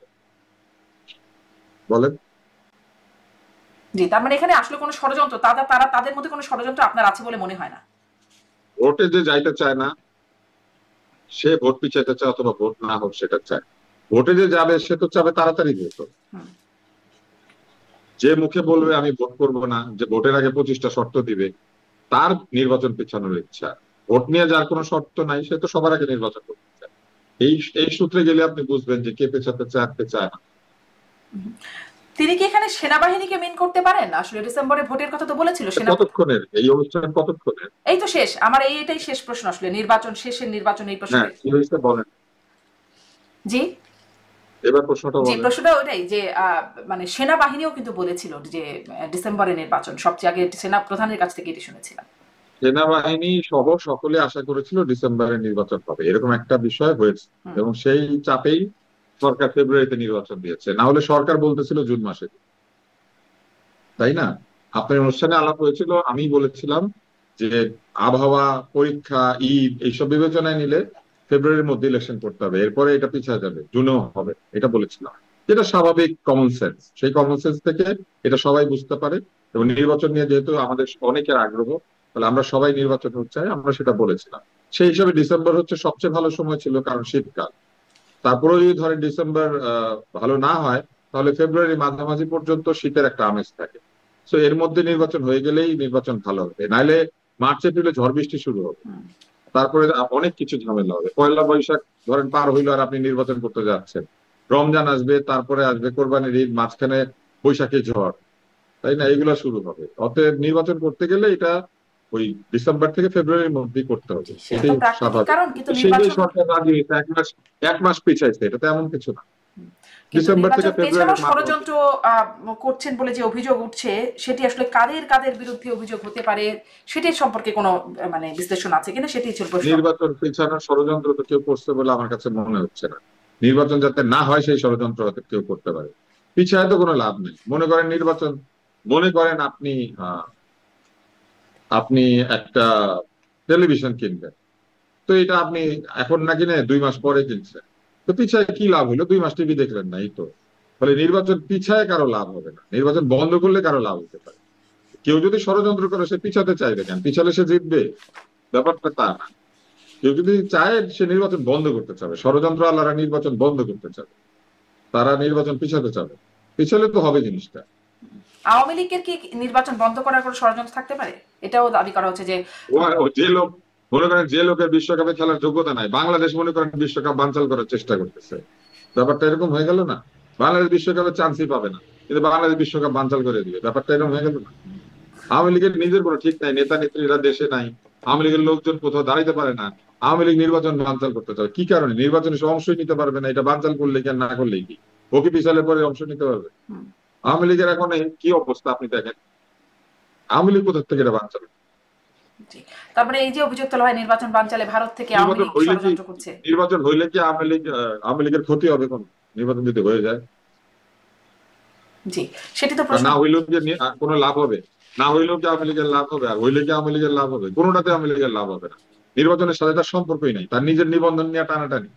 বলেন। জি, তার মানে এখানে আসলে কোনো ষড়যন্ত্র, তাদের মধ্যে কোনো ষড়যন্ত্র আপনার আছে বলে মনে হয় না। ভোটে যে যাইতে চায় না সে ভোট পিছাইতে চায় অথবা ভোট না হোক সেটা চায়। ভোটে যে যাবে সে তো চাবে তাড়াতাড়ি ভোট। যে মুখে বলবে আমি ভোট করবো না, যে ভোটের আগে 25টা শর্ত দিবে, তার নির্বাচন পেছানোর ইচ্ছা। ভোট নিয়ে যার কোনো শর্ত নাই সে তো সবার আগে নির্বাচন করতে চায়। এই এই সূত্রে গেলে আপনি বুঝবেন যে কে পেছাতে চায় কে চায় না। তিনি কি এখানে সেনাবাহিনীকে মেন করতে পারেন? আসলে ডিসেম্বরে ভোটের কথা তো বলেছিল কতক্ষণের এই অনুষ্ঠান, কতক্ষণের? এই তো শেষ, আমার এটাই শেষ প্রশ্ন, আসলে নির্বাচন শেষের নির্বাচন এই প্রশ্নে। কি হয়েছে বলেন। জি, এবার প্রশ্নটা জি, বলেন। প্রশ্নটা ওইটাই যে মানে সেনাবাহিনীও কিন্তু বলেছিল যে ডিসেম্বরে নির্বাচন, সবচেয়ে আগে সেনা প্রধানের কাছ থেকে এটি শুনেছিলাম। সেনাবাহিনী সহ সকলে আশা করেছিল ডিসেম্বরে নির্বাচন হবে, এরকম একটা বিষয় হয়েছে এবং সেই চাপেই সরকার ফেব্রুয়ারিতে নির্বাচন দিয়েছে। না হলে সরকার বলতেছিল জুন মাসে, তাই না? আপনার অনুষ্ঠানে আলাপ হয়েছিল, আমি বলেছিলাম যে আবহাওয়া, পরীক্ষা, ঈদ এইসব বিবেচনায় নিলে ফেব্রুয়ারির মধ্যে ইলেকশন করতে হবে, এরপরে এটা পিছিয়ে যাবে, জুনেও হবে, এটা বলেছিলাম। যেটা স্বাভাবিক কমন সেন্স, সেই কমন সেন্স থেকে এটা সবাই বুঝতে পারে। এবং নির্বাচন নিয়ে যেহেতু আমাদের অনেকের আগ্রহ, তাহলে আমরা সবাই নির্বাচন চাই, আমরা সেটা বলেছিলাম। সেই হিসাবে ডিসেম্বর হচ্ছে সবচেয়ে ভালো সময় ছিল, কারণ শীতকাল। তারপরে যদি ধরেন ডিসেম্বর ভালো না হয় তাহলে ফেব্রুয়ারি মাঝামাঝি পর্যন্ত শীতের একটা আমেজ থাকে। তো এর মধ্যে নির্বাচন হয়ে গেলেই নির্বাচন ভালো হবে, নাইলে মার্চ এপ্রিলে ঝড় বৃষ্টি শুরু হবে, তারপরে অনেক কিছু ঝামেলা হবে। পয়লা বৈশাখ ধরেন পার হইলো আর আপনি নির্বাচন করতে যাচ্ছেন, রমজান আসবে, তারপরে আসবে কোরবানির ঈদ, মাঝখানে বৈশাখী ঝড়, তাই না? এগুলো শুরু হবে। অতএব নির্বাচন করতে গেলে এটা ওই ডিসেম্বর থেকে ফেব্রুয়ারির মধ্যেই করতে হবে, এটাই স্বাভাবিক। সেই সরকার রাজি হয়েছে, 1 মাস পিছাইছে, এটা তো এমন কিছু না। ডিসেম্বর থেকে ফেব্রুয়ারি ষড়যন্ত্র করছেন বলে যে অভিযোগ উঠছে, সেটি আসলে কাদের কাদের বিরুদ্ধে অভিযোগ হতে পারে সেটি সম্পর্কে কোনো মানে বিশ্লেষণ আছে কিনা, সেটি ছিল প্রশ্ন। নির্বাচন পিছানোর ষড়যন্ত্র তো কেউ করছে বলে আমার কাছে মনে হচ্ছে না। নির্বাচন যাতে না হয় সেই ষড়যন্ত্র হয়তো কেউ করতে পারে, পিছায় তো কোনো লাভ নেই। মনে করেন নির্বাচন, মনে করেন আপনি আপনি একটা টেলিভিশন কিনবেন, তো এটা আপনি এখন না কিনে 2 মাস পরে কিনছেন, তো পিছায় কি লাভ হলো? 2 মাস টিভি দেখলেন না, এই তো। ফলে নির্বাচন পিছায় কারো লাভ হবে না, নির্বাচন বন্ধ করলে কারো লাভ হতে পারে। কেউ যদি ষড়যন্ত্র করে সে পিছাতে চাইবে কেন? পিছালে সে জিতবে, ব্যাপারটা তা না। কেউ যদি চায় সে নির্বাচন বন্ধ করতে চাবে, ষড়যন্ত্র আল্লাহরা নির্বাচন বন্ধ করতে চাবে, তারা নির্বাচন পিছাতে চাবে, পিছালে তো হবে জিনিসটা। আওয়ামী লীগের কি নির্বাচন বন্ধ করার কোনো ষড়যন্ত্র থাকতে পারে? এটাও দাবি করা হচ্ছে যে যে লোক মনে করেন, যে লোকের বিশ্বকাপে খেলার যোগ্যতা নাই, বাংলাদেশ মনে করেন বিশ্বকাপ বানচাল করার চেষ্টা করতেছে, ব্যাপারটা এরকম হয়ে গেল না? বাংলাদেশ বিশ্বকাপে চান্সই পাবে না, কিন্তু বাংলাদেশ বিশ্বকাপ বানচাল করে দিবে, ব্যাপারটা এরকম হয়ে গেল না? আওয়ামী লীগের নিজের কোনো ঠিক নাই, নেতা নেত্রীরা দেশে নাই, আওয়ামী লীগের লোকজন কোথাও দাঁড়াইতে পারে না, আওয়ামী লীগ নির্বাচন বানচাল করতে চায় কি কারণে? নির্বাচনে সে অংশই নিতে পারবে না, এটা বানচাল করলে কি আর না করলেই কি? ও কি পিছালে পরে অংশ নিতে পারবে? আওয়ামী লীগের এখন কি অবস্থা আপনি দেখেন, আওয়ামী লীগ কোথা থেকে এটা বানচাল? তারপরে এই যে অভিযোগ তোলা হয় নির্বাচন বানচালে ভারত থেকে আওয়ামী লীগ ষড়যন্ত্র করছে, নির্বাচন হইলে কি আওয়ামী লীগের ক্ষতি হবে? কোন নির্বাচন যদি হয়ে যায়, জি সেটি তো প্রশ্ন। না হইলেও কি কোনো লাভ হবে? না হইলেও কি আওয়ামী লীগের লাভ হবে? আর হইলে কি আওয়ামী লীগের লাভ হবে? কোনোটাতে আওয়ামী লীগের লাভ হবে না। নির্বাচনের সাথে তার সম্পর্কই নাই, তার নিজের নিবন্ধন নিয়ে টানাটানি,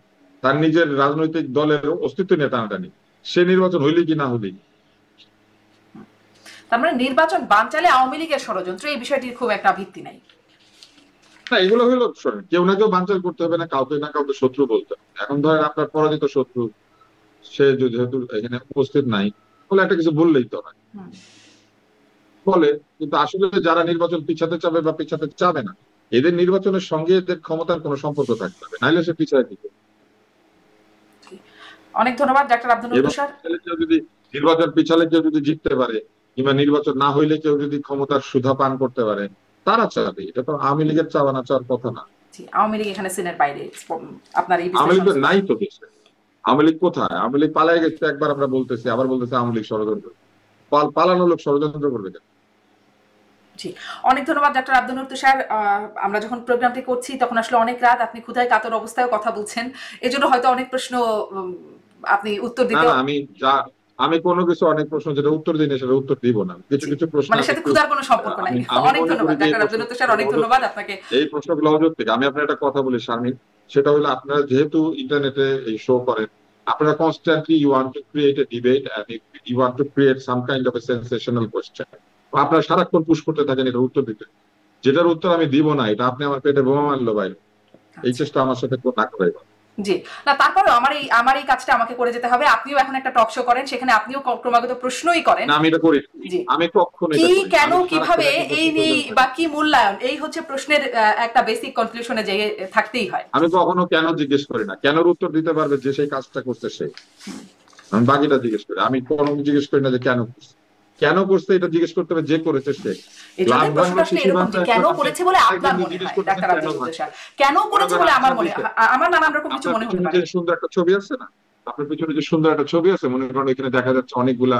তার নিজের রাজনৈতিক দলের অস্তিত্ব নিয়ে টানাটানি। সে নির্বাচন হইলে কি না হইলেই। তার মানে নির্বাচন বানচালে আওয়ামী লীগের ষড়যন্ত্র, এই বিষয়টির খুব একটা ভিত্তি নাই। না, এগুলো হইলো কেউ না কেউ বানচাল করতে হবে, না কাউকে না কাউকে শত্রু বলতে হবে। এখন ধরেন আপনার পরাজিত শত্রু, সে যেহেতু এখানে উপস্থিত নাই, বলে একটা কিছু বললেই তো হয়, বলে। কিন্তু আসলে যারা নির্বাচন পিছাতে চাবে বা পিছাতে চাবে না, এদের নির্বাচনের সঙ্গে এদের ক্ষমতার কোনো সম্পর্ক থাকতে হবে, নাইলে সে পিছায় দিবে। অনেক ধন্যবাদ ডাক্তার আব্দুল নূর তুষার। কেউ যদি নির্বাচন পিছালে কেউ যদি জিততে পারে, কিংবা নির্বাচন না হইলে কেউ যদি ক্ষমতার সুধা পান করতে পারে, তারা চাবে। এটা তো আওয়ামী লীগের চাওয়া না চাওয়ার কথা না। আওয়ামী লীগ এখানে সিনের বাইরে, আপনার এই আওয়ামী লীগ নাই তো দেশে। আওয়ামী লীগ কোথায়? আওয়ামী লীগ পালাই গেছে একবার, আমরা বলতেছি, আবার বলতেছি আওয়ামী লীগ ষড়যন্ত্র। পালানো লোক ষড়যন্ত্র করবে কেন? জি অনেক ধন্যবাদ ডাক্তার আব্দুল নূর তুষার। আমরা যখন প্রোগ্রামটি করছি তখন আসলে অনেক রাত, আপনি ক্ষুধায় কাতর অবস্থায় কথা বলছেন, এজন্য হয়তো অনেক প্রশ্ন আপনি উত্তর দিতে। আমি কোনো কিছু অনেক প্রশ্ন যেটা উত্তর দিই না সেটা উত্তর দিব না। কিছু কিছু প্রশ্ন মানে সাথে ক্ষুধার কোনো সম্পর্ক নাই। অনেক ধন্যবাদ ডাক্তার আব্দুল নূর তুষার, অনেক ধন্যবাদ আপনাকে। এই প্রশ্নগুলো অযৌক্তিক। আমি আপনার একটা কথা বলি শারমিন, সেটা হলো আপনারা যেহেতু ইন্টারনেটে এই শো করেন, আপনারা constantly you want to create a debate and you want to create some kind of a sensational question. আপনারা সারাক্ষণ পুশ করতে থাকেন এটার উত্তর দিতে, যেটার উত্তর আমি দিব না। এটা আপনি আমার পেটে বোমা মারলো ভাই, এই চেষ্টা আমার সাথে না করাই। জি না, তারপরেও আমার এই কাজটা আমাকে করে যেতে হবে। আপনিও এখন একটা টক শো করেন, সেখানে আপনিও ক্রমাগত প্রশ্নই করেন। আমি এটা করি, আমি কখনো কি কেন কিভাবে এই নিয়ে বা কি মূল্যায়ন, এই হচ্ছে প্রশ্নের একটা বেসিক কনক্লুশনে যে থাকতেই হয়। আমি কখনো কেন জিজ্ঞেস করি না, কেনর উত্তর দিতে পারবে যে সেই কাজটা করছে সে, আমি বাকিটা জিজ্ঞেস করি। আমি কোনো জিজ্ঞেস করি না যে কেন করছে, কেন করছে এটা জিজ্ঞেস করতে হবে যে করেছে সে। কেন করেছে বলে আপনার মনে হয় ডাক্তার আব্দুল তুষার, কেন করেছে বলে আমার মনে হয়, আমার নানান রকম কিছু মনে হতে পারে। সুন্দর একটা ছবি আছে না আপনার পিছনে, যে সুন্দর একটা ছবি আছে, মনে করেন এখানে দেখা যাচ্ছে অনেকগুলা